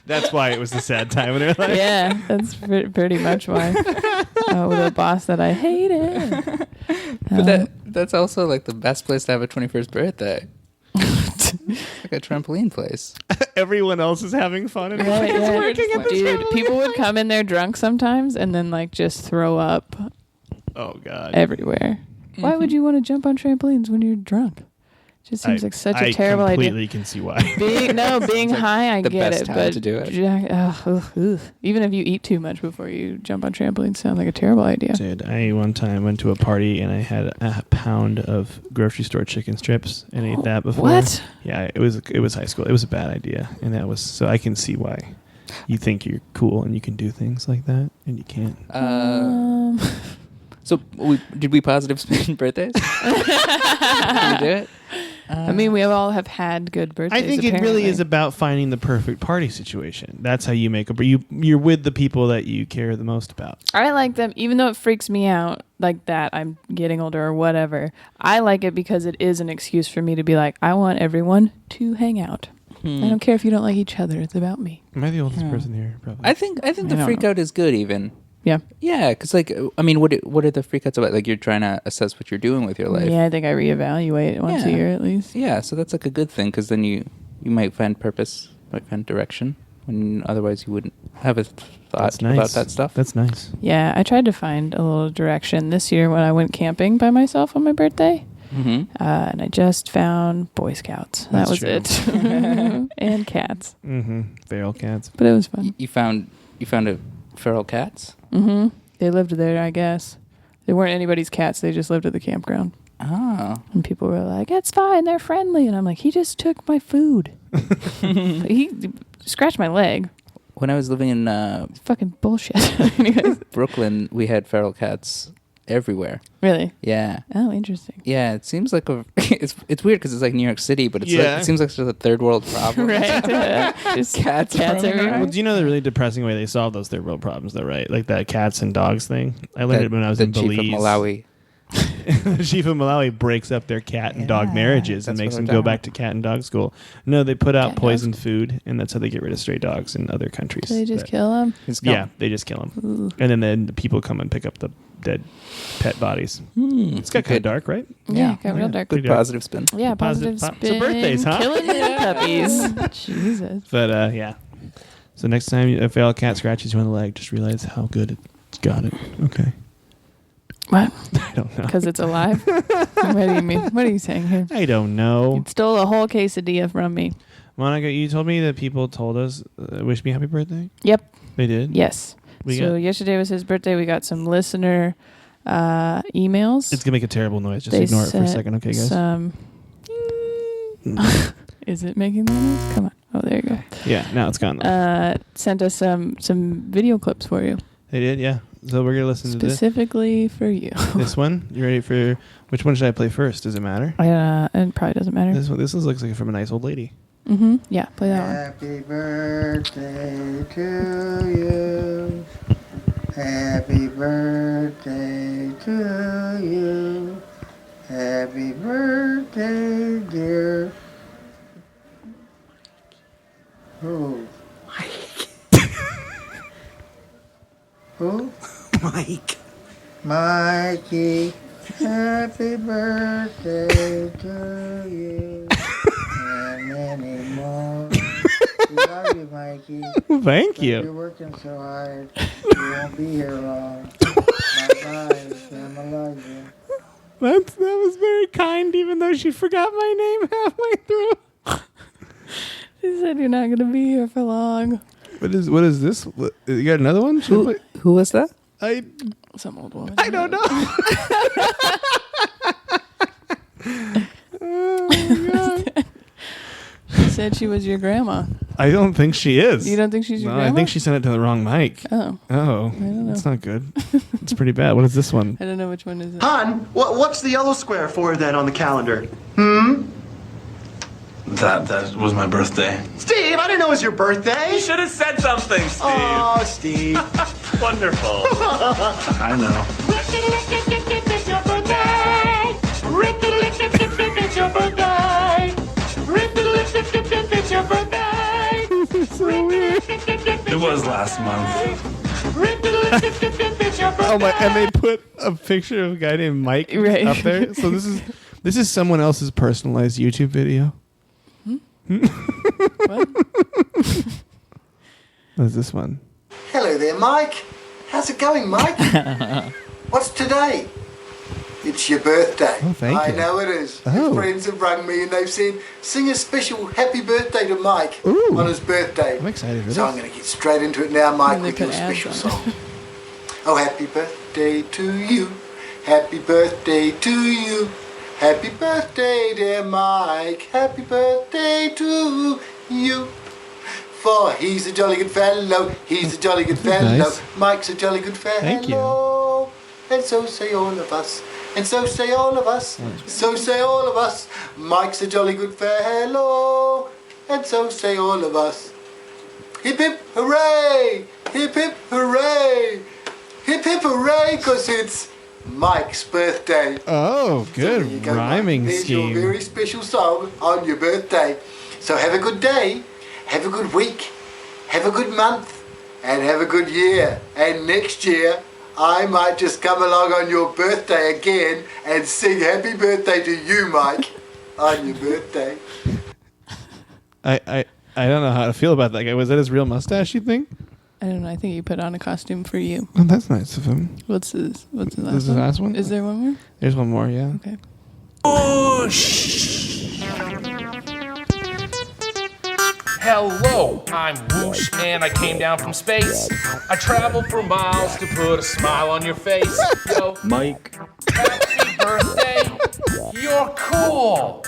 That's why it was a sad time in her life. Yeah, that's pretty much why. With a boss that I hated. But that's also like the best place to have a 21st birthday. Like a trampoline place. Everyone else is having fun. And Right, yeah. working at the Dude, trampoline people would place. come in there drunk sometimes and then like just throw up Oh God. everywhere. Why would you want to jump on trampolines when you're drunk? Just seems like such a terrible I idea. completely can see why. Being like high, I the get best it, time but to do it. even if you eat too much before you jump on trampolines, sounds like a terrible idea. Dude, I one time went to a party and I had a pound of grocery store chicken strips and ate that before. What? Yeah, it was high school. It was a bad idea, and that was so I can see why you think you're cool and you can do things like that, and you can't. So did we positive spin birthdays? Can we do it? I mean, we all have had good birthdays. I think it really apparently. is about finding the perfect party situation. That's how you make a. You're with the people that you care the most about. I like them, even though it freaks me out like that I'm getting older or whatever. I like it because it is an excuse for me to be like, I want everyone to hang out. I don't care if you don't like each other. It's about me. Am I the oldest person here? Probably. I think the don't freak know. out is good even. Yeah. Yeah, because like I mean, what are the freakouts about? Like you're trying to assess what you're doing with your life. Yeah, I think I reevaluate once a Yeah. year at least. Yeah, so that's like a good thing because then you might find purpose, might find direction when otherwise you wouldn't have a thought That's nice. about that stuff. That's nice. Yeah, I tried to find a little direction this year when I went camping by myself on my birthday. Mm-hmm. And I just found Boy Scouts. That That's was true. it. And cats. Mm-hmm. Feral cats. But it was fun. You found a feral cats. Mm-hmm. They lived there, I guess. They weren't anybody's cats. They just lived at the campground. Oh. And people were like, it's fine. They're friendly. And I'm like, he just took my food. He scratched my leg. When I was living in It's fucking bullshit. Anyways. Brooklyn, we had feral cats everywhere. Really? Yeah. Oh, interesting. Yeah, it seems like it's weird because it's like New York City, but it's like, Yeah. it seems like it's just a third world problem. Right. Just Cats roaming everywhere. around. Well, do you know the really depressing way they solve those third world problems, though, right? Like that cats and dogs thing. I learned it when I was in the chief Belize. of Malawi. The chief of Malawi breaks up their cat and dog Yeah, marriages and that's makes what them I'm go talking back to cat and dog school. No, they put out Cat and poisoned food, and that's how they get rid of stray dogs in other countries. So they just But- kill them? Yeah, they just kill them, and then the people come and pick up the dead pet bodies. It's got kind of dark, right? Yeah, got Yeah. real dark. Good. Good positive spin. Yeah, positive Positive spin. so birthdays, huh? Killing little puppies. Jesus. But yeah. So next time a feral cat scratches you on the leg, just realize how good it's got it. Okay. What? I don't know. Because it's alive? What do you mean? What are you saying here? I don't know. You stole a whole quesadilla from me. Monica, you told me that people told us, wish me happy birthday. Yep. They did? Yes. We So got, yesterday was his birthday. We got some listener emails. it's going to make a terrible noise. Just They ignore it for a sent second, okay, guys? Some. Is it making the noise? Come on. Oh, there you go. Yeah, now it's gone. Though. Sent us some video clips for you. They did, yeah. So we're gonna listen to specifically for you. this one. You ready for which one should I play first? Does it matter? It probably doesn't matter. This one. This looks like from a nice old lady. Mm-hmm. Yeah, play that one. Happy birthday to you. Happy birthday to you. Happy birthday, dear. Who? Who? Mike. Mikey. Happy birthday to you. And many more. We love you, Mikey. Thank But you. You're working so hard. You won't be here long. Bye-bye. Grandma loves you. That was very kind, even though she forgot my name halfway through. She said you're not gonna be here for long. What is this? You got another one? Who was that? Some old woman. I don't know. Oh my God. She said she was your grandma. I don't think she is. You don't think she's your No, grandma? I think she sent it to the wrong mic. Oh, Oh, don't know. that's not good. It's pretty bad. What is this one? I don't know which one is it. Hon, what's the yellow square for then on the calendar? That was my birthday. Steve, I didn't know it was your birthday. You should have said something, Steve. Oh, Steve. Wonderful. I know. It's your birthday. It's your birthday. It's your birthday. So weird. It was last month. It's your birthday. Oh my! And they put a picture of a guy named Mike Right. up there. So this is someone else's personalized YouTube video. What? What's this one? Hello there, Mike. How's it going, Mike? What's today? It's your birthday. Oh, thank I you. know it is. Oh. Your friends have rung me and they've said, sing a special happy birthday to Mike Ooh. on his birthday. I'm excited for So I'm this. going to get straight into it now, Mike, And they with your put ads special on it. song. Oh, happy birthday to you. Happy birthday to you. Happy birthday, dear Mike. Happy birthday to you. For he's a jolly good fellow. He's a jolly good fellow. Nice. Mike's a jolly good fellow. Thank you. And so say all of us. And so say all of us. So say all of us. Mike's a jolly good fellow. And so say all of us. Hip hip hooray! Hip hip hooray! Hip hip hooray! 'Cause it's Mike's birthday. Oh, So there good you go, rhyming Mike. There's scheme. your very special song on your birthday. So have a good day, have a good week, have a good month, and have a good year. And next year, I might just come along on your birthday again and sing happy birthday to you, Mike, on your birthday. I don't know how to feel about that guy. Was that his real mustache, you think? I don't know. I think you put on a costume for you. Oh, that's nice of him. What's the last This is one? the last one? Is there one more? There's one more, yeah. Okay. Hello, I'm Whoosh, and I came down from space. I traveled for miles to put a smile on your face. Yo, Mike. happy birthday, you're cool.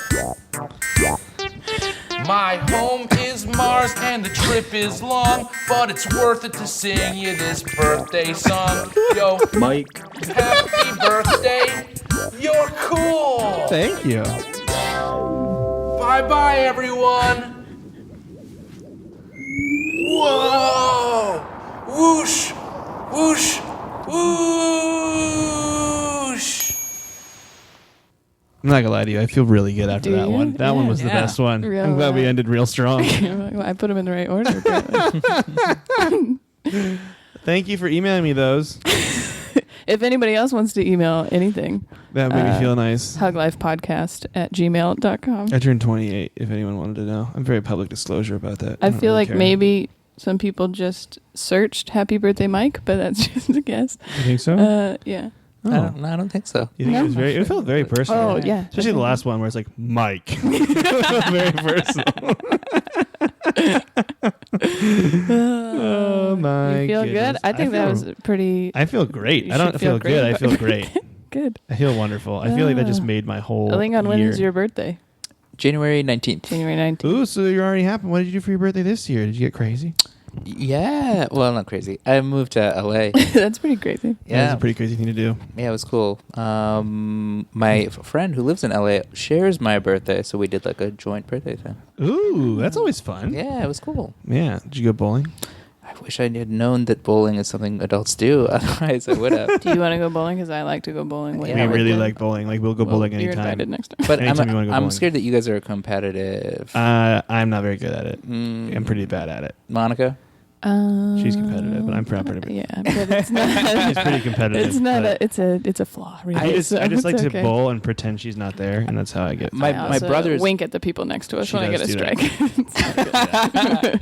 My home is Mars and the trip is long, but it's worth it to sing you this birthday song. Yo, Mike. happy birthday, you're cool. Thank you. Bye-bye, everyone. Whoa! Whoosh! Whoosh! Whoosh! I'm not gonna lie to you. I feel really good after Do that you? one. That one Yeah. was the Yeah. best one. Real, I'm glad we ended real strong. I put them in the right order. Apparently. Thank you for emailing me those. If anybody else wants to email anything, That made me feel nice. huglifepodcast@gmail.com. I turned 28, if anyone wanted to know. I'm very public disclosure about that. I don't feel really like care. maybe some people just searched Happy Birthday Mike, but that's just a guess. You think so? Yeah. Oh. I don't think so. You think it was very? It felt very personal. Oh, yeah. Especially the last one where it's like Mike. Very personal. Oh my! You feel goodness. good? I think that was pretty I feel great. You I don't should feel feel good. I great, feel but- great. good. I feel wonderful. I feel like that just made my whole Alingon, when year. is your birthday? January 19th. January 19th. Ooh, so you're already happy. What did you do for your birthday this year? Did you get crazy? Yeah. Well, not crazy. I moved to LA. That's pretty crazy. Yeah. That's a pretty crazy thing to do. Yeah, it was cool. My friend who lives in LA shares my birthday, so we did like a joint birthday thing. Ooh, that's always fun. Yeah, it was cool. Yeah. Did you go bowling? I wish I had known that bowling is something adults do. Otherwise, I would have. Do you want to go bowling? Because I like to go bowling. Yeah, We I really would. like bowling. Like we'll go bowling You're anytime. invited next time. But Anytime you wanna go I'm bowling. scared that you guys are competitive. I'm not very good at it. I'm pretty bad at it. Monica? She's competitive, but I'm pretty. Yeah, but it's not. She's pretty competitive. It's not but it's a flaw. Really. I just So like it's to okay. bowl and pretend she's not there, and that's how I get. My I also brother's- wink at the people next to us She when I get a does do strike.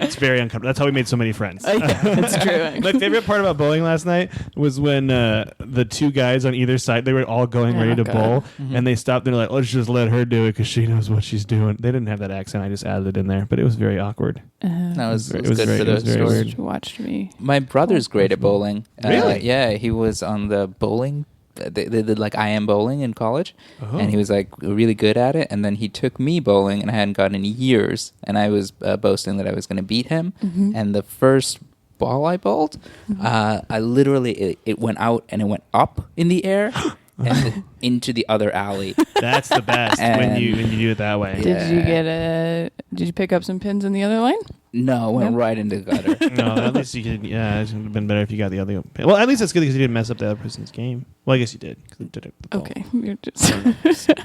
It's very uncomfortable. That's how we made so many friends. Yeah, it's true. My favorite part about bowling last night was when the two guys on either side, they were all going ready to God. bowl, and they stopped. They're like, "Let's just let her do it because she knows what she's doing." They didn't have that accent. I just added it in there, but it was very awkward. That was It good was for very- the it was very story. weird. Watched me. My brother's great at bowling. Really? Yeah, he was on the bowling. They did like I am bowling in college, Oh. and he was like really good at it. And then he took me bowling, and I hadn't gone in years. And I was boasting that I was going to beat him. And the first ball I bowled, I literally it went out and it went up in the air and into the other alley. That's the best when you do it that way. Yeah. Did you pick up some pins in the other lane? No, it went No? right into the gutter. No, at least you could. Yeah, it would have been better if you got the other. Well, at least it's good because you didn't mess up the other person's game. Well, I guess you did. 'Cause you did it with the ball. Okay, you're just.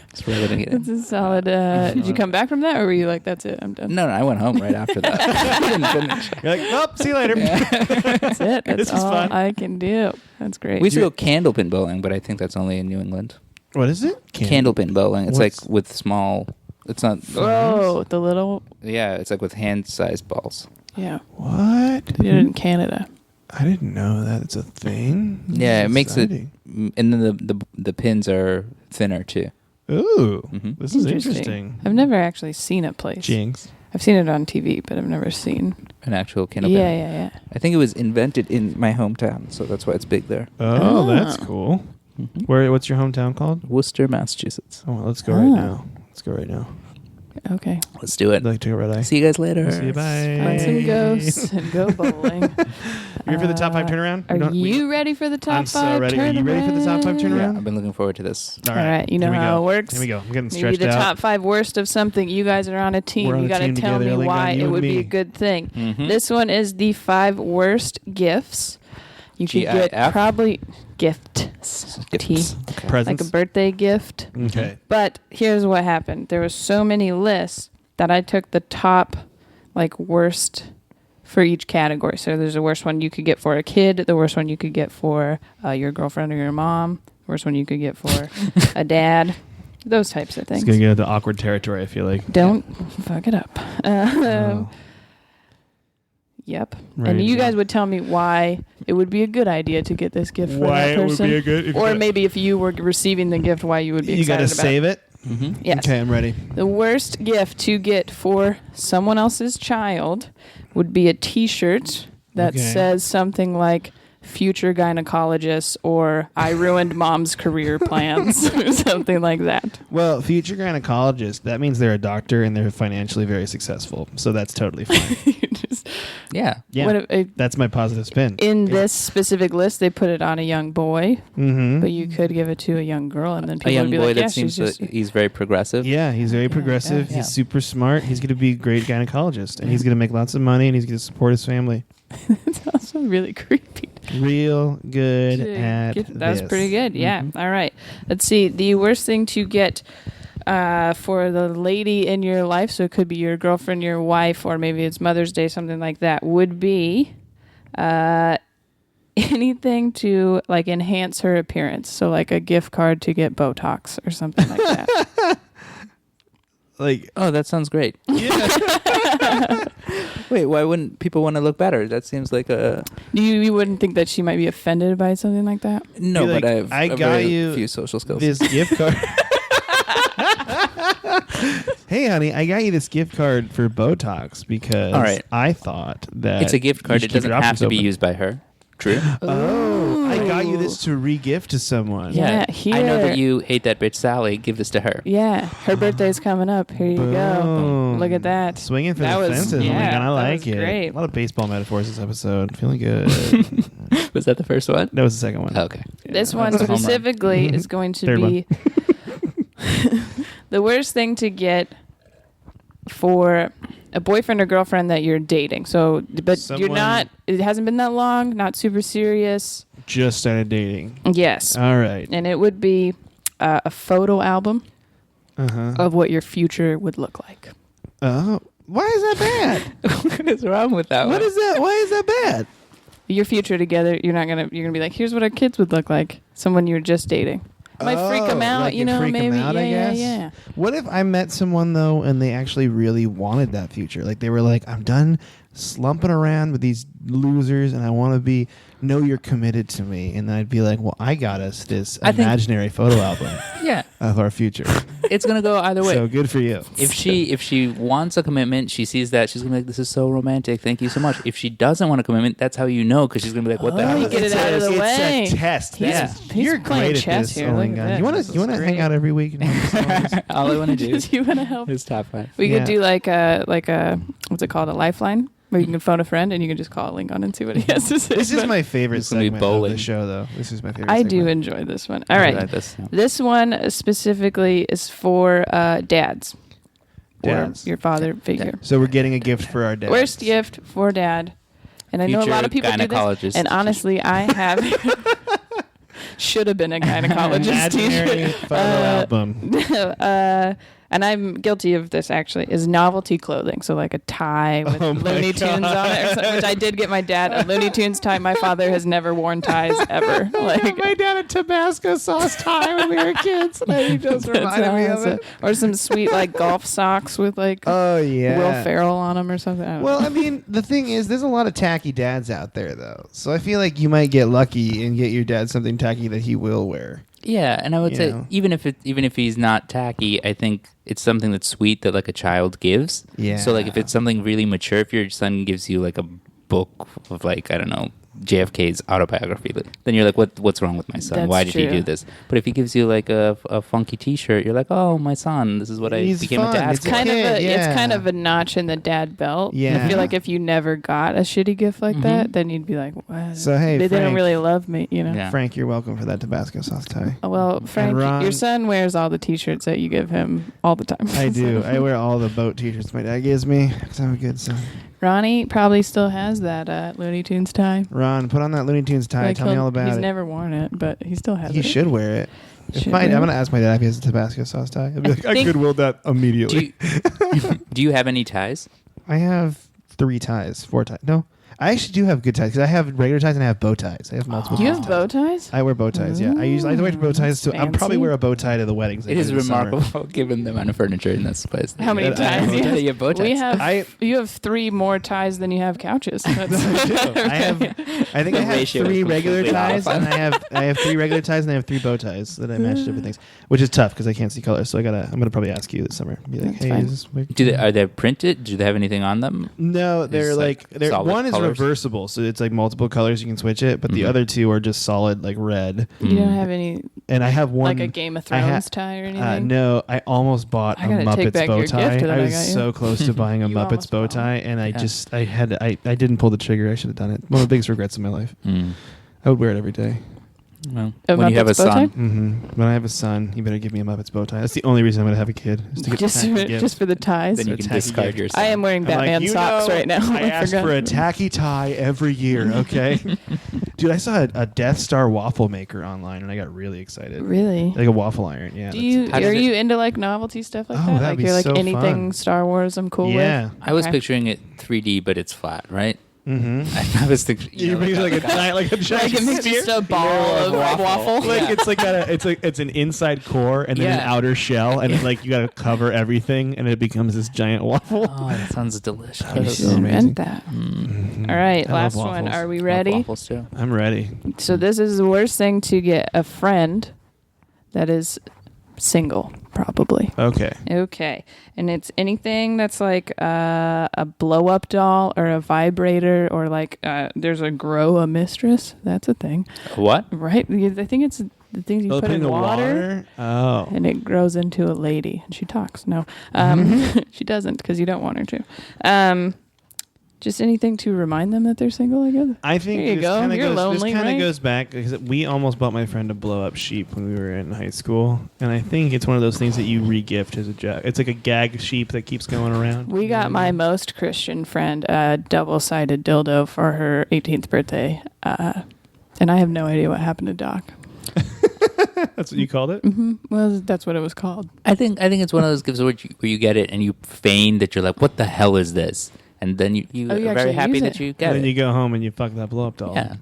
It's really That's a solid. Did you come back from that, or were you like, "That's it, I'm done"? No, I went home right after that. I didn't finish. You're like, well, see you later. That's it. That's This is all fun. I can do. That's great. We used to go candlepin bowling, but I think that's only in New England. What is it? Candlepin bowling. It's What's- like with small. It's not. Oh, the little. Yeah, it's like with hand-sized balls. Yeah, What? they did it in Canada. I didn't know that it's a thing. Yeah, it That's makes it, exciting. and then the pins are thinner too. Ooh, Mhm. this is interesting. I've never actually seen a place. Jinx. I've seen it on TV, but I've never seen. An actual candlepin. Yeah. I think it was invented in my hometown, so that's why it's big there. Oh, Ah. that's cool. What's your hometown called? Worcester, Massachusetts. Oh, well, let's go right now. Let's go right now. Okay. Let's do it. I'd like to go red eye. See you guys later. See you. Bye. Find some ghosts and go bowling. You ready for the top 5 turnaround? We Are don't- we- you ready for the top I'm so 5 ready. Are you ready for the top 5 turnaround? turnaround? I've been looking forward to this. All right, you know Here we how go. it works. Here we go. I'm getting Maybe stretched the out. top 5 worst of something. You guys are on a team. We're on You a got to team tell together, me Alingon, why you it and would be me. a good thing. Mhm. This one is the 5 worst gifts. You could get GIF? probably gifts. Gifts. Presents. Like a birthday gift. Okay. But here's what happened. There was so many lists that I took the top worst for each category. So there's the worst one you could get for a kid, the worst one you could get for your girlfriend or your mom, the worst one you could get for a dad, those types of It's things. going to get into awkward territory, I feel like. Don't fuck it up. Oh. Yep. Right, And you yeah. guys would tell me why it would be a good idea to get this gift for Why that it would person. be a good... if you or gotta- maybe if you were receiving the gift, why you would be You got excited to about save it? Mm-hmm. Yes. Okay, I'm ready. The worst gift to get for someone else's child would be a T-shirt that Okay. says something like "future gynecologist" or "I ruined mom's career plans" or something like that. Well, future gynecologist, that means they're a doctor and they're financially very successful. So that's totally fine. Just- Yeah. Yeah. what if- That's my positive spin. in this specific list, they put it on a young boy, Mm-hmm. but you could give it to a young girl, and then A people young would be boy like, "Yeah, that she's seems just." he's very progressive. Yeah, he's very progressive. yeah. He's super smart. He's going to be a great gynecologist. And he's going to make lots of money and he's going to support his family. It's also really creepy. Real good at That was this. pretty good. Yeah. Mhm. All right. Let's see. The worst thing to get for the lady in your life, so it could be your girlfriend, your wife, or maybe it's Mother's Day, something like that, would be anything to enhance her appearance. So like a gift card to get Botox or something like that. Like, Oh, that sounds great. Wait, why wouldn't people want to look better? That seems like a You wouldn't think that she might be offended by something like that? no, Be like, but I have I a got very you few social skills. this gift card. Hey, honey, I got you this gift card for Botox because All right. I thought that It's a gift you card. should It keep doesn't your have to options be open. used by her. True. Oh, I got you this to re-gift to someone. Yeah, I know here. that you hate that bitch Sally. Give this to her. Yeah, her birthday's coming up. Here you go. Boom. Look at that. Swinging for That the was- fences. yeah, Oh my God, I that like was it. great. A lot of baseball metaphors this episode. Feeling good. Was that the first one? That was the second one. Okay. This Yeah, one that's a home run. specifically is going to Third be the worst thing to get for a boyfriend or girlfriend that you're dating. So, but you're Someone- not. It hasn't been that long. Not super serious. Just started dating. Yes, All right. and it would be a photo album Uh-huh. of what your future would look like. Oh, why is that bad? What is wrong with that What one? is that? Why is that bad? Your future together. You're gonna be like, here's what our kids would look like. Someone you're just dating. Might freak them out, like you it know, freak 'em maybe. out, I yeah, guess? yeah. What if I met someone though and they actually really wanted that future? Like they were like, I'm done slumping around with these losers and I want to know you're committed to me. And then I'd be like, well, I got us this I think- imaginary photo album Yeah. of our future. It's gonna go either way. So good for you. If she wants a commitment, she sees that, she's gonna be like, "This is so romantic. Thank you so much." If she doesn't want a commitment, that's how you know, because she's gonna be like, "What the hell?" Get it out of the way. It's a test. He's You're playing great at chess this. here. Oh my Look at God. that. You want This to is hang great. out every week? And have songs? All I want to do Do you want to help? is top five. We Yeah. could do like a what's it called, a lifeline, where you can phone a friend and you can just call Alingon and see what he has to say. This is But my favorite It's gonna be segment of bowling. the show, though. This is my favorite. I do segment. enjoy this one. All right, Like this. this one specifically is for dads. Dads. Or your father figure. So we're getting a gift for our dad. Worst gift for dad. And I know a lot of people do Gynecologist. this. And honestly, I have should have been a gynecologist Imaginary teacher. photo album. And I'm guilty of this actually, is novelty clothing. So like a tie with Oh my Looney Tunes God. on it, or something, which I did get my dad a Looney Tunes tie. My father has never worn ties ever. Like my dad a Tabasco sauce tie when we were kids. And he just reminded me of it. Or some sweet like golf socks with like Oh yeah. Will Ferrell on them or something. I don't Well, know. I mean, the thing is, there's a lot of tacky dads out there, though. So I feel like you might get lucky and get your dad something tacky that he will wear. Yeah, and I would You say know. even if he's not tacky, I think it's something that's sweet that like a child gives. Yeah. So like if it's something really mature, if your son gives you like a book of like, I don't know, JFK's autobiography, then you're like, what's wrong with my son? That's Why did he true. do this? But if he gives you like a funky T-shirt, you're like, oh, my son, this is what He's I became fun. into It's ask for. It's yeah. kind of a notch in the dad belt. Yeah. I feel like if you never got a shitty gift like that, then you'd be like, what? So, hey, they don't Frank. really love me, you know. Yeah. Frank, you're welcome for that Tabasco sauce tie. Oh, well, Frank, Ron- your son wears all the T-shirts that you give him all the time. I do. I wear all the boat T-shirts my dad gives me because I'm a good son. Ronnie probably still has that Looney Tunes tie. Ron, put on that Looney Tunes tie. Like, Tell me all about he's it. never worn it, but he still has He it. should wear it. Should I'm wear going it. to ask my dad if he has a Tabasco sauce tie. He'll be like, I think- Goodwilled that Do immediately. you, do you have any ties? I have 4 ties. No, I actually do have good ties because I have regular ties and I have bow ties. I have multiple. You ties. have bow ties? I wear bow ties. Yeah, I wear bow ties. So I'll Fancy. probably wear a bow tie to the weddings. I It do is this summer. remarkable given the amount of furniture in this place. How many I ties have do you bow have? tie, you have bow ties. We have. I- You have 3 more ties than you have couches. I think I have ratio is 3 regular completely ties off. and I have 3 regular ties and I have 3 bow ties that I match different things, which is tough because I can't see colors. So I'm gonna probably ask you this summer. Be like, That's hey, fine. is this Are they printed? Do they have anything on them? No, they're It's like they're solid one is colors? reversible, so it's like multiple colors you can switch it, but the Mhm. other 2 are just solid like red. You don't have any And I have one like a Game of I Thrones tie or anything? no, I almost bought I a gotta take Muppets back bow your tie. gift that I I was got you. so close to buying a You Muppets almost bow bought tie, and Yeah. I didn't pull the trigger. I should have done it. One of the biggest regrets of my life. Mm. I would wear it every day. Well, A when you have a Muppets bow tie? son, Mm-hmm. When I have a son, you better give me a Muppets bow tie. That's the only reason I'm going to have a kid. Is to get Just tacky for, gifts. just for the ties? then you It's a can tacky discard gift. your son. I am wearing I'm like, Batman you socks know, right now. I asked forgot. for a tacky tie every year, okay? Dude, I saw a Death Star waffle maker online, and I got really excited. Really? Like a waffle iron, yeah. How does Are it- you into like novelty stuff like Oh, that? that'd Like be you're like so anything fun. Star Wars I'm cool Yeah. with? I was Okay. picturing it 3D, but it's flat, right? Mm-hmm. I was thinking. You bring like a giant, like a giant Like it's sphere. just a ball of waffle. Like Yeah. it's like it's an inside core and then an Yeah. outer shell, and like you got to cover everything, and it becomes this giant waffle. Oh, that sounds delicious. That'd be You so should amazing. invent that. Mhm. All right, I love last one. waffles. Are we Love ready? waffles too. I'm ready. So this is the worst thing to get a friend that is Single, probably. Okay. Okay. And it's anything that's like a blow-up doll or a vibrator or like there's a grow a mistress. That's a thing. What? Right? I think it's the things you put in the water. Oh. And it grows into a lady. And she talks. No. She doesn't because you don't want her to. Just anything to remind them that they're single, I guess. I think There you go. You're lonely, this kind of right? goes back because we almost bought my friend a blow up sheep when we were in high school, and I think it's one of those things that you regift as a joke. It's like a gag sheep that keeps going around. We got my most Christian friend a double-sided dildo for her 18th birthday, and I have no idea what happened to Doc. That's what you called it? Mm-hmm. Well, that's what it was called. I think it's one of those gifts where you get it and you feign that you're like, what the hell is this? And then you you are very actually happy use that it. you get And then it. you go home and you fuck that blow up doll. Yeah.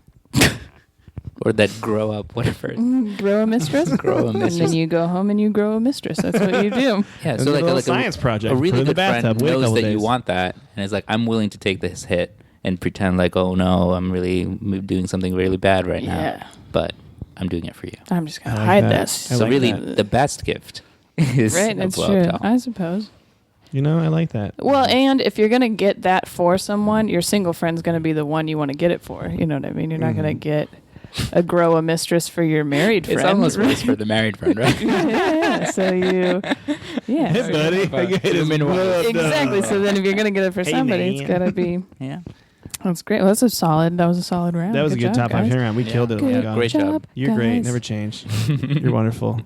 Or that grow up, whatever. Grow a mistress? Grow a And mistress. then you go home and you grow a mistress. That's what you do. Yeah, It's so a like little a science project. A Put it really in the good friend bathtub, wait a knows couple that days. you want that, and is like, I'm willing to take this hit and pretend like, oh no, I'm really doing something really bad right now. Yeah. But I'm doing it for you. I'm just going I to like hide that. this. I So like really, that. the best gift is Right, a that's blow-up true. doll. I suppose. You know, I like that. Well, and if you're going to get that for someone, your single friend's going to be the one you want to get it for. You know what I mean? You're not going to get a grow a mistress for your married friend. It's almost worse for the married friend, right? yeah. So you, yeah. Hey, buddy. I get his Human blow up doll. Exactly. So then if you're going to get it for Hey, somebody, man. it's got to be. Yeah. That's great. Well, that was a solid round. That was a good job, top 5 guys. turnaround. We killed it. Good Alingon. Great job. You're great. guys. Never change. You're wonderful.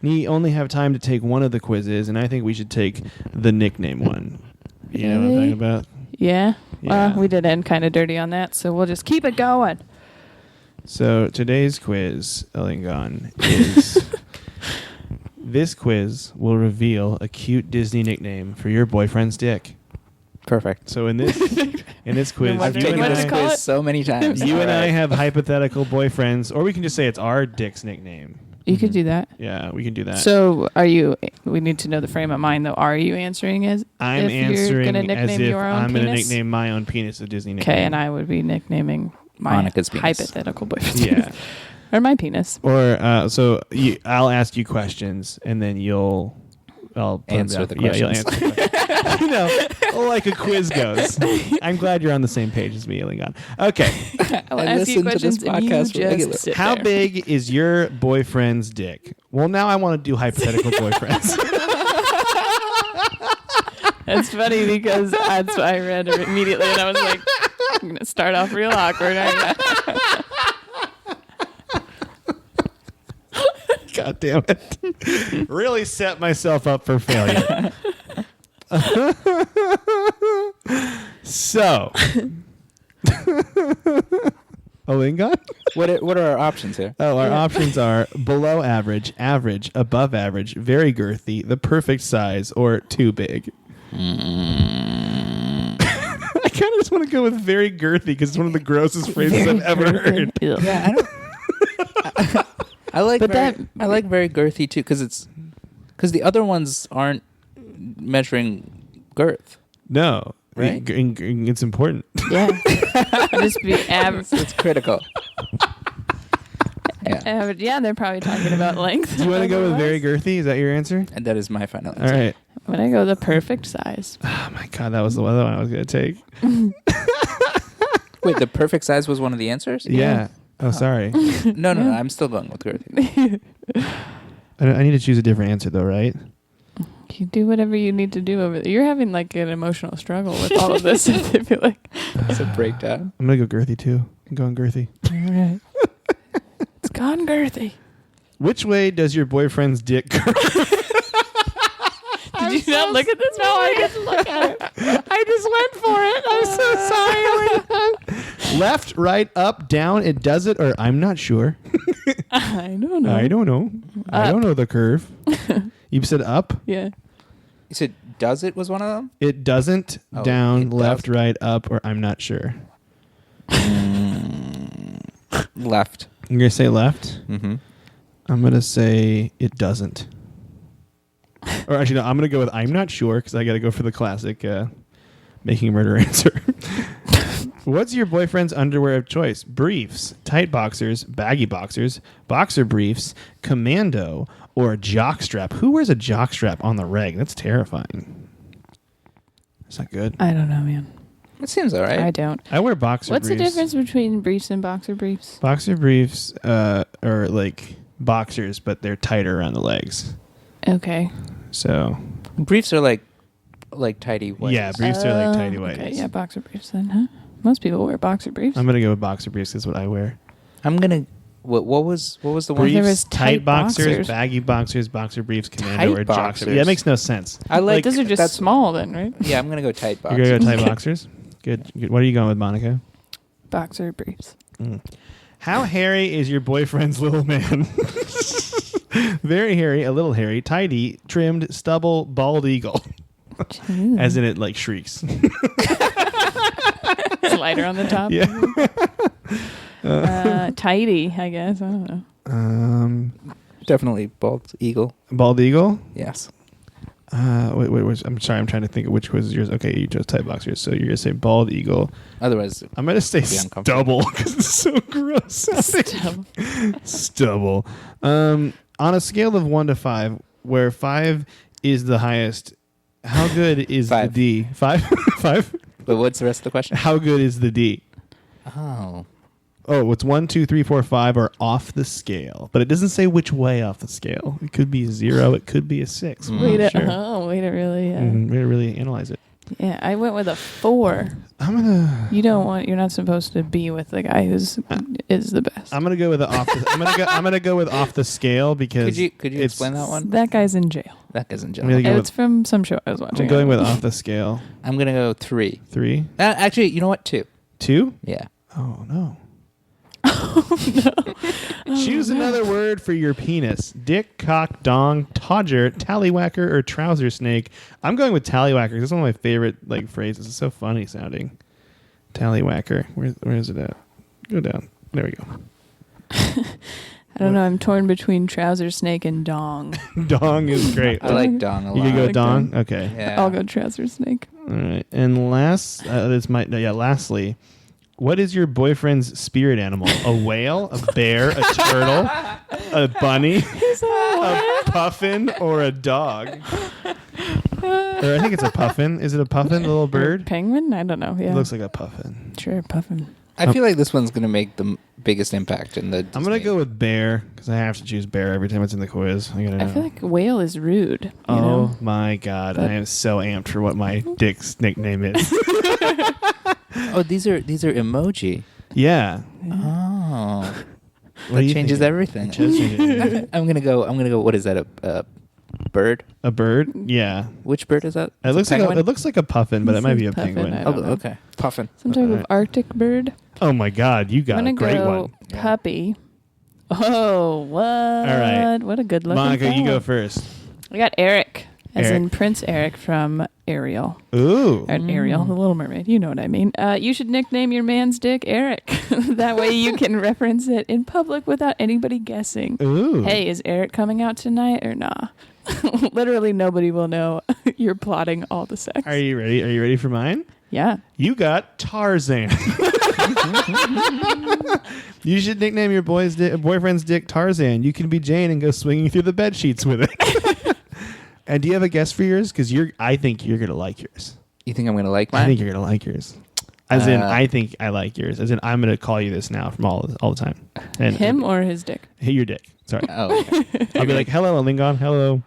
We only have time to take one of the quizzes, and I think we should take the nickname one. You know what I'm talking about? Yeah. Yeah. Well, we did end kind of dirty on that, so we'll just keep it going. So today's quiz, Alingon, is this quiz will reveal a cute Disney nickname for your boyfriend's dick. Perfect. So in this quiz, I've you taken and this I, call it? so many times. you and I Alright. have hypothetical boyfriends, or we can just say it's our dick's nickname. You could do that. Yeah, we can do that. So, we need to know the frame of mind, though. Are you answering as I'm if you're answering gonna as nickname if your own I'm going to penis? nickname my own penis a Disney nickname. Okay, and I would be nicknaming my Monica's penis. hypothetical boyfriend. Yeah. Or my penis. Or I'll ask you questions, and then I'll put them Answer down. the Yeah, you'll questions. answer the questions. You know, like a quiz goes. I'm glad you're on the same page as me, Alingon. Okay. I will I ask you listen to this questions and you podcast just regularly. sit How there. big is your boyfriend's dick? Well, now I want to do hypothetical boyfriends. That's funny because that's what I read it immediately, and I was like, I'm going to start off real awkward. God damn it. Really set myself up for failure. So, Alingon? What are our options here? Oh, our options are below average, average, above average, very girthy, the perfect size, or too big. I kind of just want to go with very girthy because it's one of the grossest phrases I've ever heard. Yeah, I don't. I like, But I like very girthy too because the other ones aren't measuring girth. No, Right? It's important. Yeah. Just be average. It's critical. Yeah, Average. Yeah, they're probably talking about length. Do you want to go with very girthy? Is that your answer? and that is my final All answer. right. When I go the perfect size. Oh my god, that was the other one I was going to take. Wait, the perfect size was one of the answers? Yeah. Oh, sorry. No, I'm still going with girthy. I need to choose a different answer though, right? You do whatever you need to do over there. You're having like an emotional struggle with all of this. I feel like. It's a breakdown. I'm going to go girthy too. I'm going girthy. All right. It's gone girthy. Which way does your boyfriend's dick curve? Did you not look at this? No, I didn't look at it. I just went for it. I'm so sorry. Left, right, up, down, it does it, or I'm not sure. I don't know. I don't know. I don't know the curve. You said up? Yeah. You said does it was one of them? It doesn't, Oh, down, it left, does. right, up, or I'm not sure. Left. I'm going to say left. Mm-hmm. I'm going to say it doesn't. Or actually, no, I'm going to go with I'm not sure because I got to go for the classic making a murder answer. What's your boyfriend's underwear of choice? Briefs, tight boxers, baggy boxers, boxer briefs, commando, or a jockstrap? Who wears a jockstrap on the reg? That's terrifying. That's not good. I don't know, man. It seems all right. I don't. I wear boxer What's briefs. the difference between briefs and boxer briefs? Boxer briefs are like boxers, but they're tighter around the legs. Okay. So Briefs are like tidy whities. yeah, briefs are like tighty whities. Okay, yeah, boxer briefs then, huh? Most people wear boxer briefs. I'm gonna go with boxer briefs. That's what I wear. I'm gonna. What was the one? There Briefs, was tight boxers, boxers. baggy boxers, boxer briefs, commando, Tight or jockstrap. boxers. Yeah, that makes no sense. I like. Those are just that's- small then, right? Yeah, I'm gonna go tight boxers. You're gonna go tight boxers. Good. What are you going with, Monica? Boxer briefs. How hairy is your boyfriend's little man? Very hairy, a little hairy, tidy, trimmed, stubble, bald eagle. As in it like shrieks. Lighter on the top. Yeah. Tidy, I guess. I don't know. Definitely bald eagle. Bald eagle? Yes. Wait, I'm sorry, I'm trying to think of which was yours. Okay, you chose tight boxers, so you're gonna say bald eagle. Otherwise, I'm gonna say be uncomfortable. stubble because it's so gross. Stubble. On a scale of 1 to 5, where 5 is the highest, how good is the 5. D? 5? 5? But what's the rest of the question? How good is the D? Oh. Oh, it's 1, 2, 3, 4, 5 are off the scale, but it doesn't say which way off the scale. It could be a 0. It could be a 6. Way to, Sure. way to really, Way to really analyze it. yeah. I went with a 4. I'm gonna. You're not supposed to be with the guy who's is the best. I'm gonna go with the off. I'm gonna go with off the scale because Could you explain that one? That guy's in jail. That guy's in I'm jail. gonna go It's from some show I was watching. I'm going with off the scale. I'm gonna go 3. 3, Actually, you know what? 2. 2. Yeah. Oh no. Choose another word for your penis: dick, cock, dong, todger, tallywhacker, or trouser snake. I'm going with tallywhacker. This is one of my favorite phrases. It's so funny sounding. Tallywhacker. Where is it at? Go down. There we go. I don't know. I'm torn between trouser snake and dong. Dong is great. I like dong a lot. You can go like dong. dong. Okay. Yeah. I'll go trouser snake. All right. And lastly, what is your boyfriend's spirit animal? A whale, a bear, a turtle, a bunny, a puffin, or a dog? Or I think it's a puffin. Is it a puffin, the little bird? Penguin? I don't know. Yeah. It looks like a puffin. Sure, puffin. I feel like this one's gonna make the biggest impact in the. I'm going to Disney. go with bear because I have to choose bear every time it's in the quiz. I gotta know. I feel like whale is rude. You Oh know? my God. But- I am so amped for what my dick's nickname is. Oh, these are emoji. Yeah. Oh, What do that you changes think? everything. It does change everything. I'm gonna go. What is that? A bird? A bird? Yeah. Which bird is that? It Is looks penguin? like a puffin, but it This might is be a puffin, penguin. I Oh, don't know. okay. Puffin. Some type Alright. of Arctic bird. Oh my God, you got I'm a gonna great go one. puppy. Oh, what? All right. What a good looking Monica, you fella. go first. I got Eric, as Eric. in Prince Eric from Ariel. Ooh. Or Ariel, the Little Mermaid. You know what I mean. You should nickname your man's dick Eric. That way you can reference it in public without anybody guessing. Ooh. Hey, is Eric coming out tonight or nah? Literally nobody will know you're plotting all the sex. Are you ready? Are you ready for mine? Yeah. You got Tarzan. You should nickname your boyfriend's dick Tarzan. You can be Jane and go swinging through the bed sheets with it. And do you have a guess for yours? Because I think you're gonna like yours. You think I'm gonna like mine? I think you're gonna like yours. As in, I think I like yours. As in, I'm gonna call you this now from all the time. And Him or his dick? Hey, your dick. Sorry. Oh, okay. I'll be like, hello, Alingon. Hello.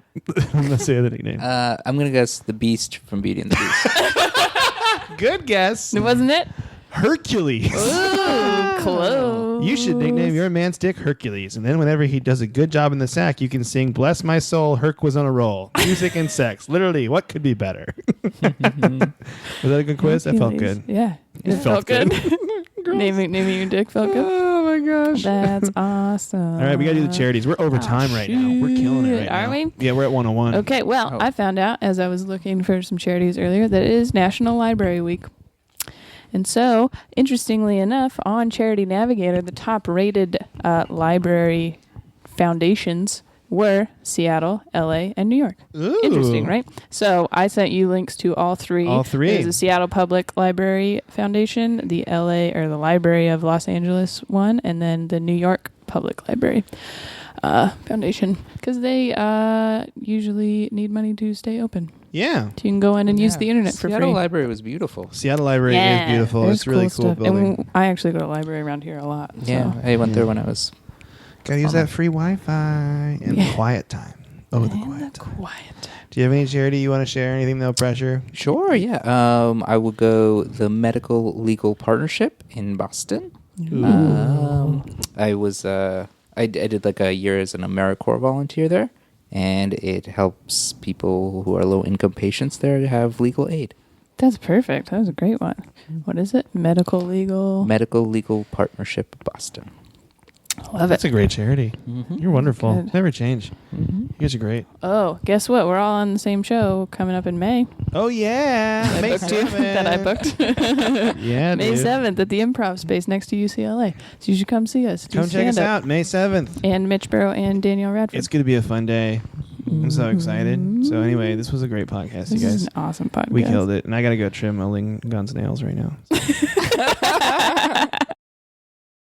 I'm gonna say the nickname. I'm gonna guess the Beast from Beauty and the Beast. Good guess. Wasn't it? Hercules. Ooh, close. You should nickname your man's dick Hercules, and then whenever he does a good job in the sack, you can sing "Bless my soul, Herc was on a roll." Music and sex, literally, what could be better? Was that a good quiz? That felt Hercules. good. Yeah. It felt good. naming your dick felt good. Oh my gosh! That's awesome. All right, we gotta do the charities. We're over time right now. We're killing it right now. Are we? Yeah, we're at 101. Okay, well, Oh. I found out as I was looking for some charities earlier that it is National Library Week. And so, interestingly enough, on Charity Navigator, the top-rated library foundations were Seattle, LA, and New York. Ooh. Interesting, right? So I sent you links to all three. All three. There's the Seattle Public Library Foundation, the LA or the Library of Los Angeles one, and then the New York Public Library Foundation, because they usually need money to stay open. Yeah. So you can go in and use the internet for Seattle free. Library was beautiful. Seattle Library is beautiful. There's It's really cool stuff. building. And I actually go to the library around here a lot. Yeah, So. I went there when I was. Gotta use that free Wi-Fi and Yeah. quiet time. Oh, the And quiet the time. quiet time. Do you have any charity you want to share? Anything, no pressure? Sure, yeah. I will go the Medical Legal Partnership in Boston. I did like a year as an AmeriCorps volunteer there, and it helps people who are low-income patients there to have legal aid. That's perfect. That was a great one. What is it? Medical Legal Partnership Boston. Love That's it. a great charity. You're wonderful. Good. Never change. You guys are great. Oh, guess what? We're all on the same show coming up in May. Oh, yeah. I May booked you. 7th. That I booked. Yeah, May dude. 7th at the Improv Space next to UCLA. So you should come see us. Do Come check us stand-up. out. May 7th. And Mitch Barrow and Danielle Radford. It's going to be a fun day. I'm so excited. So anyway, this was a great podcast, you This is guys. an awesome podcast. We killed it. And I got to go trim Alingon's nails right now.